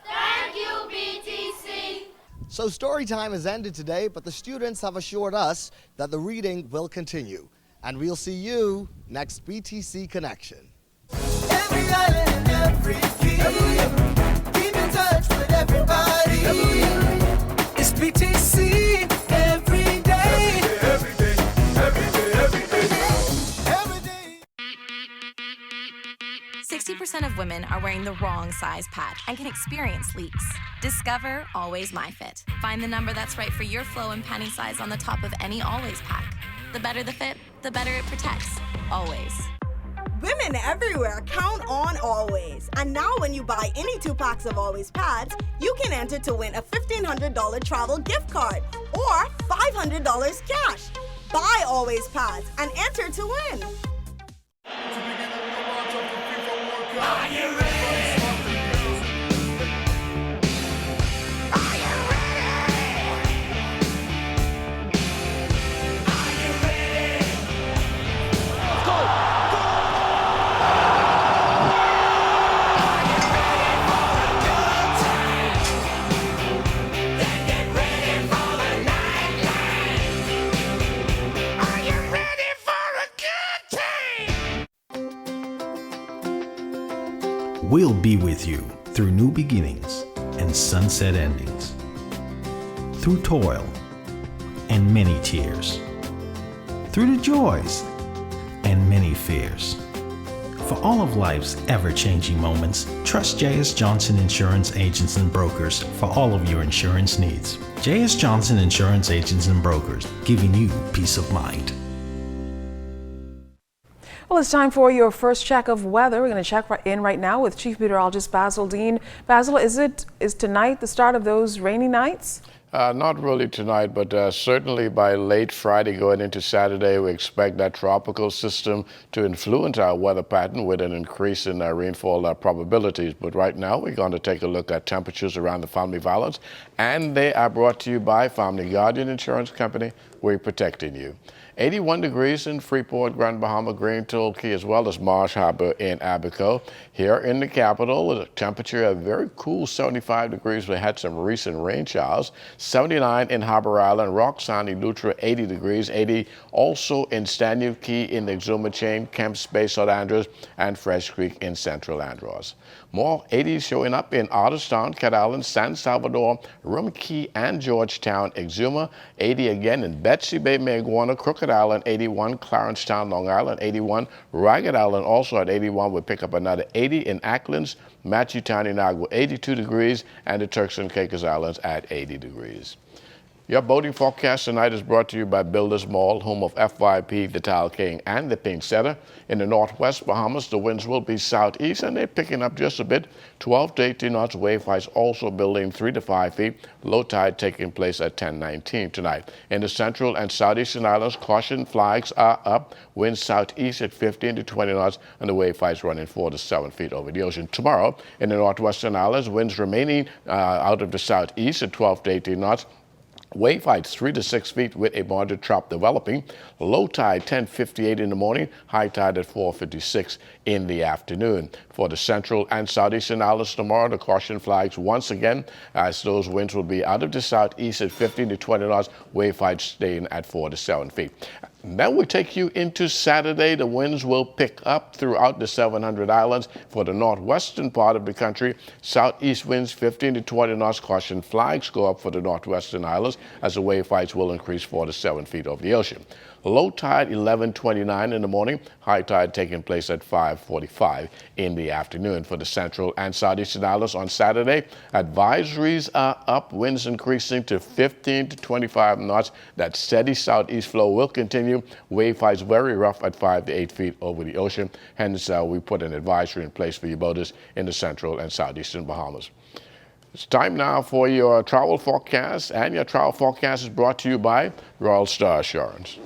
Thank you, BTC. So story time has ended today, but the students have assured us that the reading will continue. And we'll see you next BTC Connection. Every island and every key. Keep in touch with everybody. It's BTC every day. Every day, every day, every day, every day. 60% of women are wearing the wrong size pad and can experience leaks. Discover Always MyFit. Find the number that's right for your flow and panty size on the top of any Always pack. The better the fit, the better it protects. Always. Women everywhere count on Always. And now when you buy any 2 packs of Always pads, you can enter to win a $1,500 travel gift card or $500 cash. Buy Always pads and enter to win. Are you ready? be with you through new beginnings and sunset endings, through toil and many tears, through the joys and many fears. For all of life's ever-changing moments, trust J.S. Johnson Insurance Agents and Brokers for all of your insurance needs. J.S. Johnson Insurance Agents and Brokers, giving you peace of mind. Well, it's time for your first check of weather. We're going to check in right now with Chief Meteorologist Basil Dean. Basil, is tonight the start of those rainy nights? Not really tonight, but certainly by late Friday going into Saturday, we expect that tropical system to influence our weather pattern with an increase in rainfall probabilities. But right now, we're going to take a look at temperatures around the Family Violence, and they are brought to you by Family Guardian Insurance Company. We're protecting you. 81 degrees in Freeport, Grand Bahama, Green Toll Key, as well as Marsh Harbor in Abaco. Here in the capital, the temperature a very cool 75 degrees. We had some recent rain showers. 79 in Harbor Island, Roxanne, Eleuthera, 80 degrees. 80 also in Stanley Key in the Exuma Chain, Kemps Bay, St. Andrews, and Fresh Creek in Central Andros. More 80s showing up in Otterstown, Cat Island, San Salvador, Rum Key, and Georgetown, Exuma. 80 again in Betsy Bay, Maguana, Crooked Island, 81, Clarencetown, Long Island, 81, Ragged Island also at 81. We'll pick up another 80 in Acklands, Matthewtown, Inagua, 82 degrees, and the Turks and Caicos Islands at 80 degrees. Your boating forecast tonight is brought to you by Builders Mall, home of FYP, the Tile King, and the Pink Setter. In the northwest Bahamas, the winds will be southeast, and they're picking up just a bit. 12 to 18 knots. Wave heights also building 3 to 5 feet. Low tide taking place at 10:19 tonight. In the central and southeastern islands, caution flags are up. Winds southeast at 15 to 20 knots, and the wave heights running 4 to 7 feet over the ocean. Tomorrow, in the northwestern islands, winds remaining out of the southeast at 12 to 18 knots. Wave heights 3 to 6 feet with a moderate trough developing. Low tide 10:58 in the morning, high tide at 4:56 in the afternoon. For the central and southeastern islands tomorrow, the caution flags once again as those winds will be out of the southeast at 15 to 20 knots, wave heights staying at 4 to 7 feet. Then we take you into Saturday. The winds will pick up throughout the 700 islands. For the northwestern part of the country, southeast winds 15 to 20 knots. Caution flags go up for the northwestern islands as the wave heights will increase 4 to 7 feet over the ocean. Low tide 11:29 in the morning, high tide taking place at 5:45 in the afternoon. For the central and southeastern islands on Saturday, advisories are up, winds increasing to 15 to 25 knots. That steady southeast flow will continue. Wave heights very rough at 5 to 8 feet over the ocean. Hence, we put an advisory in place for you boaters in the central and southeastern Bahamas. It's time now for your travel forecast, and your travel forecast is brought to you by Royal Star Assurance.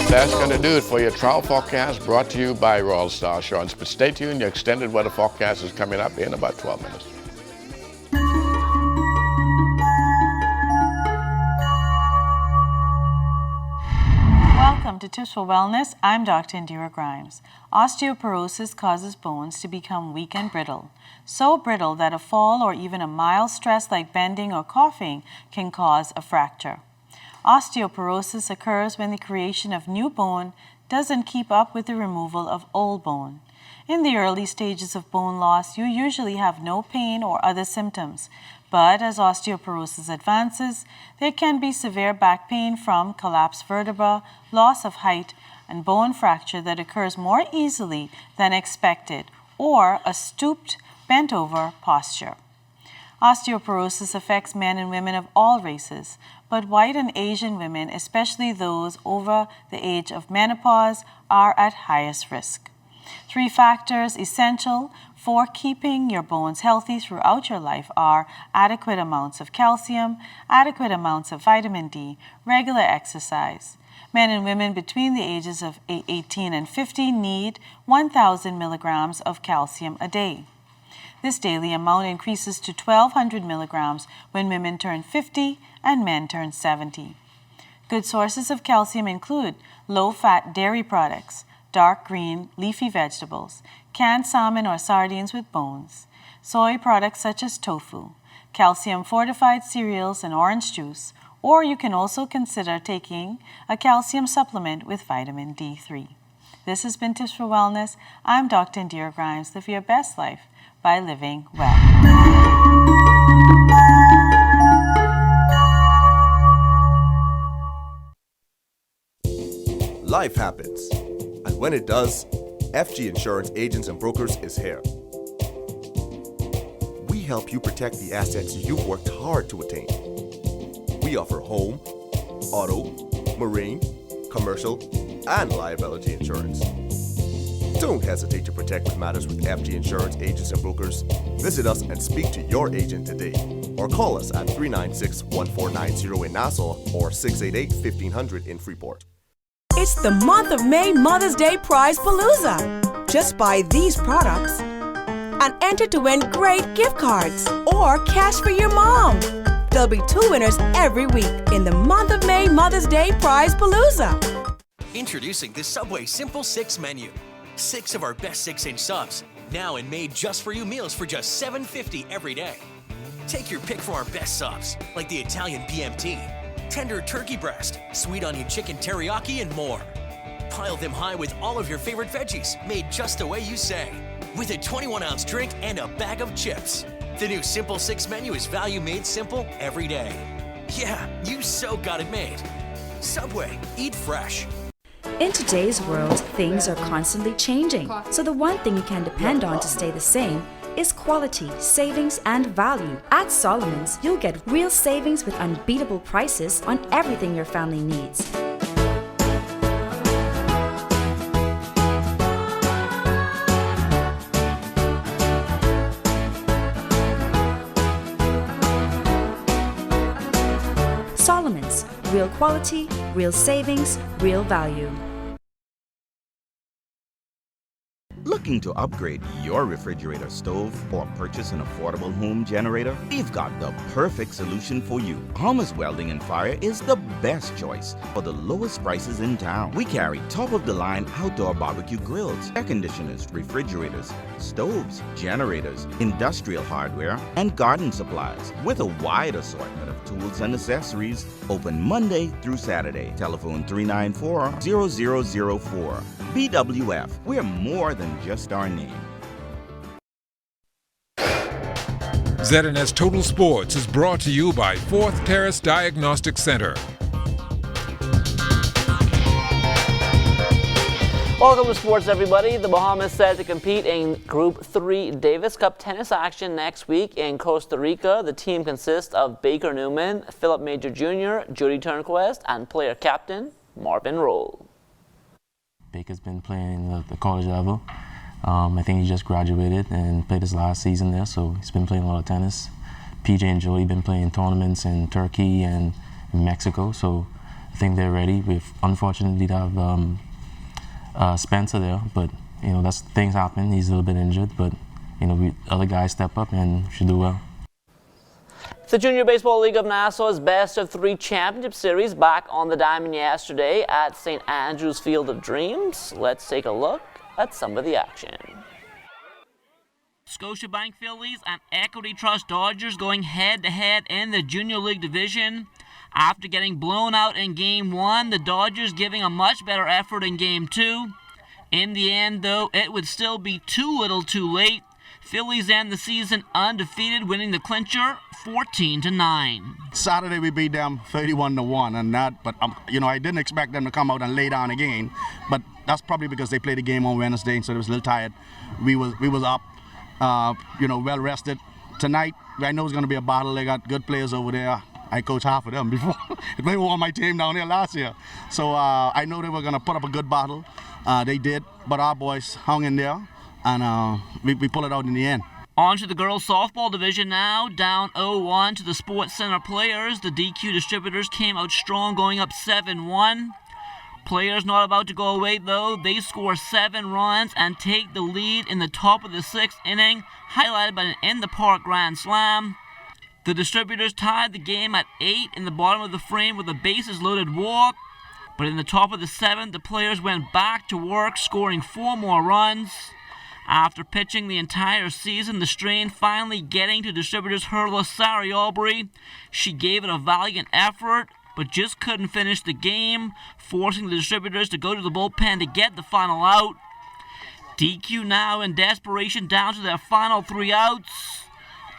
That's going to do it for your travel forecast brought to you by Royal Star Assurance. But stay tuned, your extended weather forecast is coming up in about 12 minutes. Welcome to Tips for Wellness. I'm Dr. Indira Grimes. Osteoporosis causes bones to become weak and brittle. So brittle that a fall or even a mild stress like bending or coughing can cause a fracture. Osteoporosis occurs when the creation of new bone doesn't keep up with the removal of old bone. In the early stages of bone loss, you usually have no pain or other symptoms. But as osteoporosis advances, there can be severe back pain from collapsed vertebra, loss of height, and bone fracture that occurs more easily than expected, or a stooped, bent-over posture. Osteoporosis affects men and women of all races, but white and Asian women, especially those over the age of menopause, are at highest risk. 3 factors essential for keeping your bones healthy throughout your life are adequate amounts of calcium, adequate amounts of vitamin D, regular exercise. Men and women between the ages of 18 and 50 need 1,000 milligrams of calcium a day. This daily amount increases to 1,200 milligrams when women turn 50 and men turn 70. Good sources of calcium include low-fat dairy products, dark green leafy vegetables, canned salmon or sardines with bones, soy products such as tofu, calcium-fortified cereals and orange juice, or you can also consider taking a calcium supplement with vitamin D3. This has been Tips for Wellness. I'm Dr. Indira Grimes. Live your best life by living well. Life happens, and when it does, FG Insurance Agents and Brokers is here. We help you protect the assets you've worked hard to attain. We offer home, auto, marine, commercial, and liability insurance. Don't hesitate to protect what matters with FG Insurance Agents and Brokers. Visit us and speak to your agent today, or call us at 396-1490 in Nassau or 688-1500 in Freeport. It's the month of May Mother's Day Prize Palooza. Just buy these products and enter to win great gift cards or cash for your mom. There'll be 2 winners every week in the month of May Mother's Day Prize Palooza. Introducing the Subway Simple 6 menu. 6 of our best 6-inch subs, now and made just for you meals for just $7.50 every day. Take your pick from our best subs, like the Italian BMT, tender turkey breast, sweet onion chicken teriyaki, and more. Pile them high with all of your favorite veggies, made just the way you say, with a 21-ounce drink and a bag of chips. The new Simple 6 menu is value made simple every day. Yeah, you so got it made. Subway, eat fresh. In today's world, things are constantly changing, so the one thing you can depend on to stay the same is quality, savings, and value. At Solomon's, you'll get real savings with unbeatable prices on everything your family needs. Solomon's, real quality, real savings, real value. Looking to upgrade your refrigerator stove or purchase an affordable home generator? We've got the perfect solution for you. Bahamas Welding and Fire is the best choice for the lowest prices in town. We carry top-of-the-line outdoor barbecue grills, air conditioners, refrigerators, stoves, generators, industrial hardware, and garden supplies with a wide assortment of tools and accessories. Open Monday through Saturday. Telephone 394-0004. BWF, we're more than just our name. ZNS Total Sports is brought to you by Fourth Terrace Diagnostic Center. Welcome to sports, everybody. The Bahamas set to compete in Group 3 Davis Cup tennis action next week in Costa Rica. The team consists of Baker Newman, Philip Major Jr., Judy Turnquist, and player captain Marvin Roll. Baker's been playing the college level. I think he just graduated and played his last season there, so he's been playing a lot of tennis. PJ and Jody been playing tournaments in Turkey and in Mexico, so I think they're ready. We've unfortunately have Spencer there, but you know that's things happen. He's a little bit injured, but you know other guys step up and should do well. The Junior Baseball League of Nassau's Best of 3 Championship Series back on the diamond yesterday at St. Andrew's Field of Dreams. Let's take a look at some of the action. Scotiabank Phillies and Equity Trust Dodgers going head-to-head in the Junior League division. After getting blown out in Game 1, the Dodgers giving a much better effort in Game 2. In the end, though, it would still be too little too late. Phillies end the season undefeated, winning the clincher 14-9. Saturday we beat them 31-1, and that. But you know, I didn't expect them to come out and lay down again. But that's probably because they played the game on Wednesday, so they was a little tired. We was up, you know, well rested. Tonight, I know it's going to be a battle. They got good players over there. I coached half of them before. They were on my team down there last year, so I know they were going to put up a good battle. They did, but our boys hung in there, and we pulled it out in the end. On to the girls softball division now, down 0-1 to the Sports Center Players. The DQ distributors came out strong, going up 7-1. Players not about to go away though. They score 7 runs and take the lead in the top of the 6th inning, highlighted by an in-the-park grand slam. The distributors tied the game at 8 in the bottom of the frame with a bases-loaded walk. But in the top of the 7th, the players went back to work, scoring 4 more runs. After pitching the entire season, the strain finally getting to distributors hurler Sari Albury. She gave it a valiant effort, but just couldn't finish the game, forcing the distributors to go to the bullpen to get the final out. DQ now in desperation down to their final 3 outs.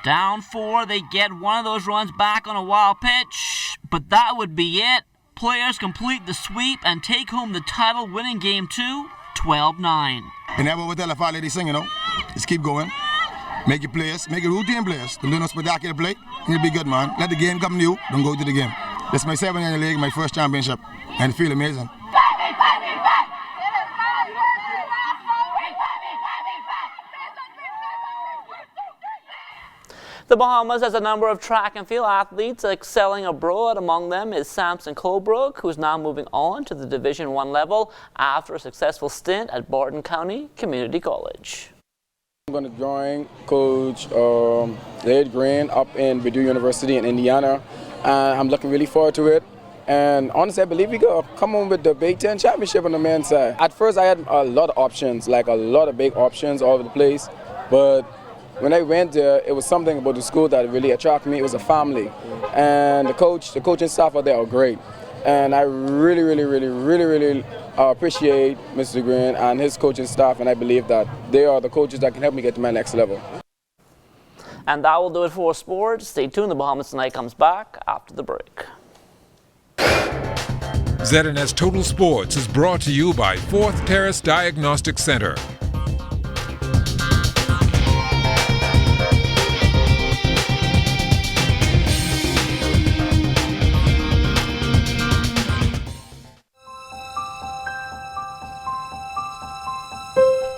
Down 4, they get one of those runs back on a wild pitch, but that would be it. Players complete the sweep and take home the title, winning Game 2, 12-9. And that's what we tell the fire lady sing, you know. Just keep going. Make your players, make your routine players. Don't do no spectacular play, and you'll be good, man. Let the game come to you, don't go to the game. This is my 7th year in the league, my first championship, and it feels amazing. The Bahamas has a number of track and field athletes excelling abroad. Among them is Samson Colebrook, who's now moving on to the Division I level after a successful stint at Barton County Community College. I'm going to join Coach Laird Green up in Purdue University in Indiana. I'm looking really forward to it. And honestly, I believe we go come on with the Big Ten Championship on the men's side. At first, I had a lot of options, like a lot of big options all over the place. But when I went there, it was something about the school that really attracted me. It was a family. And the coaching staff out there are great. And I really appreciate Mr. Green and his coaching staff, and I believe that they are the coaches that can help me get to my next level. And that will do it for sports. Stay tuned. The Bahamas Tonight comes back after the break. ZNS Total Sports is brought to you by 4th Terrace Diagnostic Center.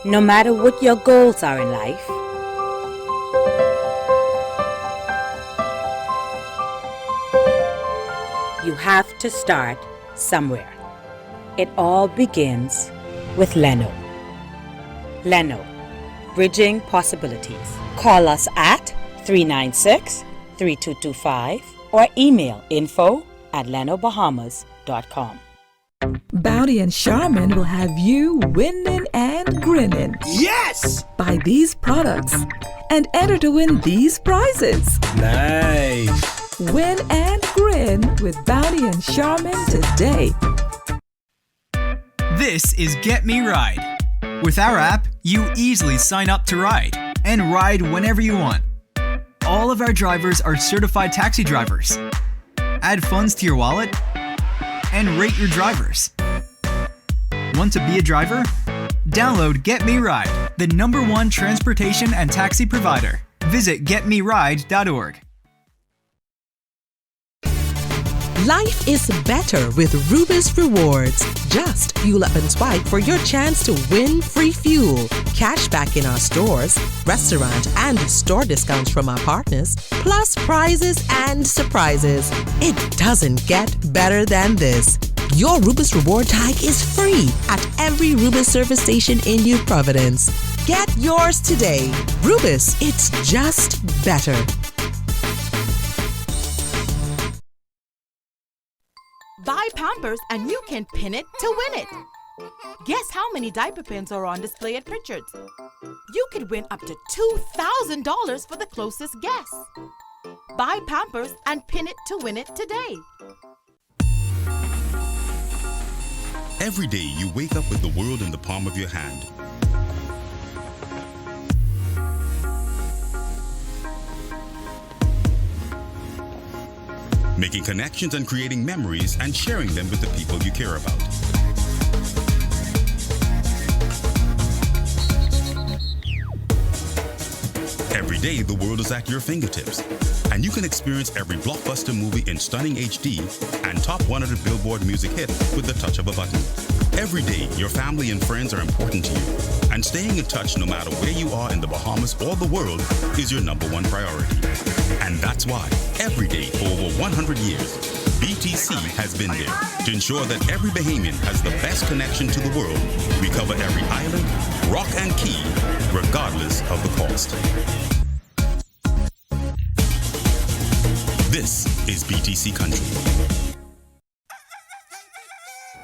No matter what your goals are in life, you have to start somewhere. It all begins with Leno. Leno, bridging possibilities. Call us at 396-3225 or email info@lenobahamas.com. Bounty and Charmin will have you winning and grinning. Yes! Buy these products and enter to win these prizes. Nice! Win and grin with Bounty and Charmin today. This is Get Me Ride. With our app, you easily sign up to ride and ride whenever you want. All of our drivers are certified taxi drivers. Add funds to your wallet and rate your drivers. Want to be a driver? Download Get Me Ride, the #1 transportation and taxi provider. Visit getmeride.org. Life is better with Rubis Rewards. Just fuel up and swipe for your chance to win free fuel, cash back in our stores, restaurant and store discounts from our partners, plus prizes and surprises. It doesn't get better than this. Your Rubis Reward tag is free at every Rubis service station in New Providence. Get yours today. Rubis, it's just better. Buy Pampers and you can pin it to win it. Guess how many diaper pins are on display at Pritchard's? You could win up to $2,000 for the closest guess. Buy Pampers and pin it to win it today. Every day you wake up with the world in the palm of your hand. Making connections and creating memories and sharing them with the people you care about. Every day, the world is at your fingertips, and you can experience every blockbuster movie in stunning HD and top 100 Billboard music hit with the touch of a button. Every day, your family and friends are important to you, and staying in touch no matter where you are in the Bahamas or the world is your #1 priority. And that's why, every day for over 100 years, BTC has been there to ensure that every Bahamian has the best connection to the world. We cover every island, rock and key, regardless of the cost. This is BTC Country.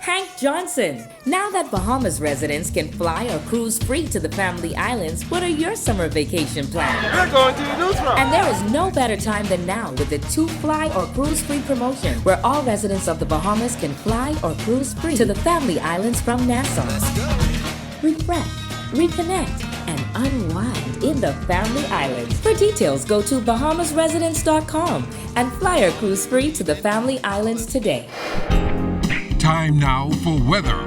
Hank Johnson. Now that Bahamas residents can fly or cruise free to the family islands, what are your summer vacation plans? We're going to Neutral. And there is no better time than now with the 2 Fly or Cruise Free promotion, where all residents of the Bahamas can fly or cruise free to the family islands from Nassau. Let's go. Refresh, reconnect, and unwind in the family islands. For details, go to bahamasresidents.com and fly or cruise free to the family islands today. Time now for weather.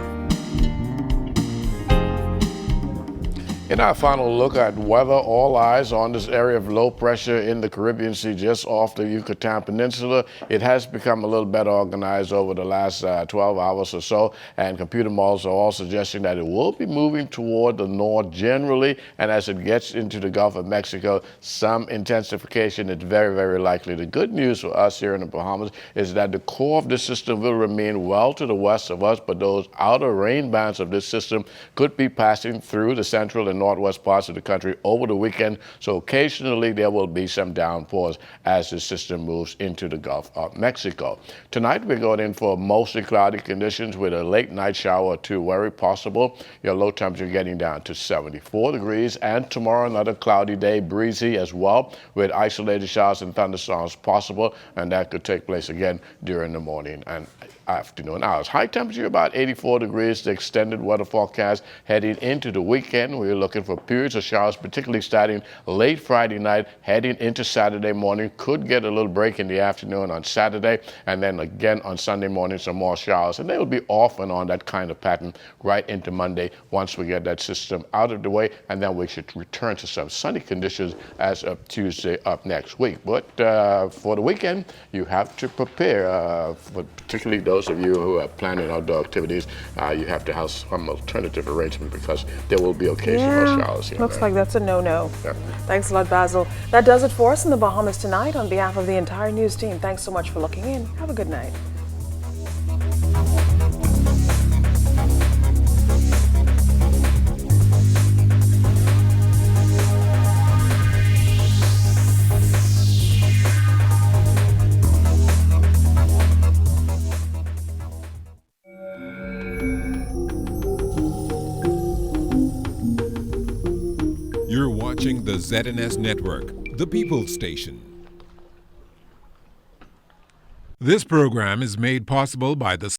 In our final look at weather, all eyes on this area of low pressure in the Caribbean Sea just off the Yucatan Peninsula. It has become a little better organized over the last 12 hours or so, and computer models are all suggesting that it will be moving toward the north generally, and as it gets into the Gulf of Mexico, some intensification is very, very likely. The good news for us here in the Bahamas is that the core of this system will remain well to the west of us, but those outer rain bands of this system could be passing through the central and northwest parts of the country over the weekend, so occasionally there will be some downpours as the system moves into the Gulf of Mexico. Tonight we're going in for mostly cloudy conditions with a late night shower or two very possible. Your low temperature getting down to 74 degrees, and tomorrow another cloudy day, breezy as well, with isolated showers and thunderstorms possible, and that could take place again during the morning and afternoon hours. High temperature about 84 degrees, the extended weather forecast heading into the weekend. We're looking for periods of showers, particularly starting late Friday night, heading into Saturday morning. Could get a little break in the afternoon on Saturday, and then again on Sunday morning some more showers. And they will be off and on that kind of pattern right into Monday once we get that system out of the way, and then we should return to some sunny conditions as of Tuesday up next week. But for the weekend, you have to prepare, for particularly those of you who are planning outdoor activities, you have to have some alternative arrangement because there will be occasional showers here. Looks like that's a no-no. Yeah. Thanks a lot, Basil. That does it for us in the Bahamas tonight. On behalf of the entire news team, thanks so much for looking in. Have a good night. You're watching the ZNS Network, the People's Station. This program is made possible by the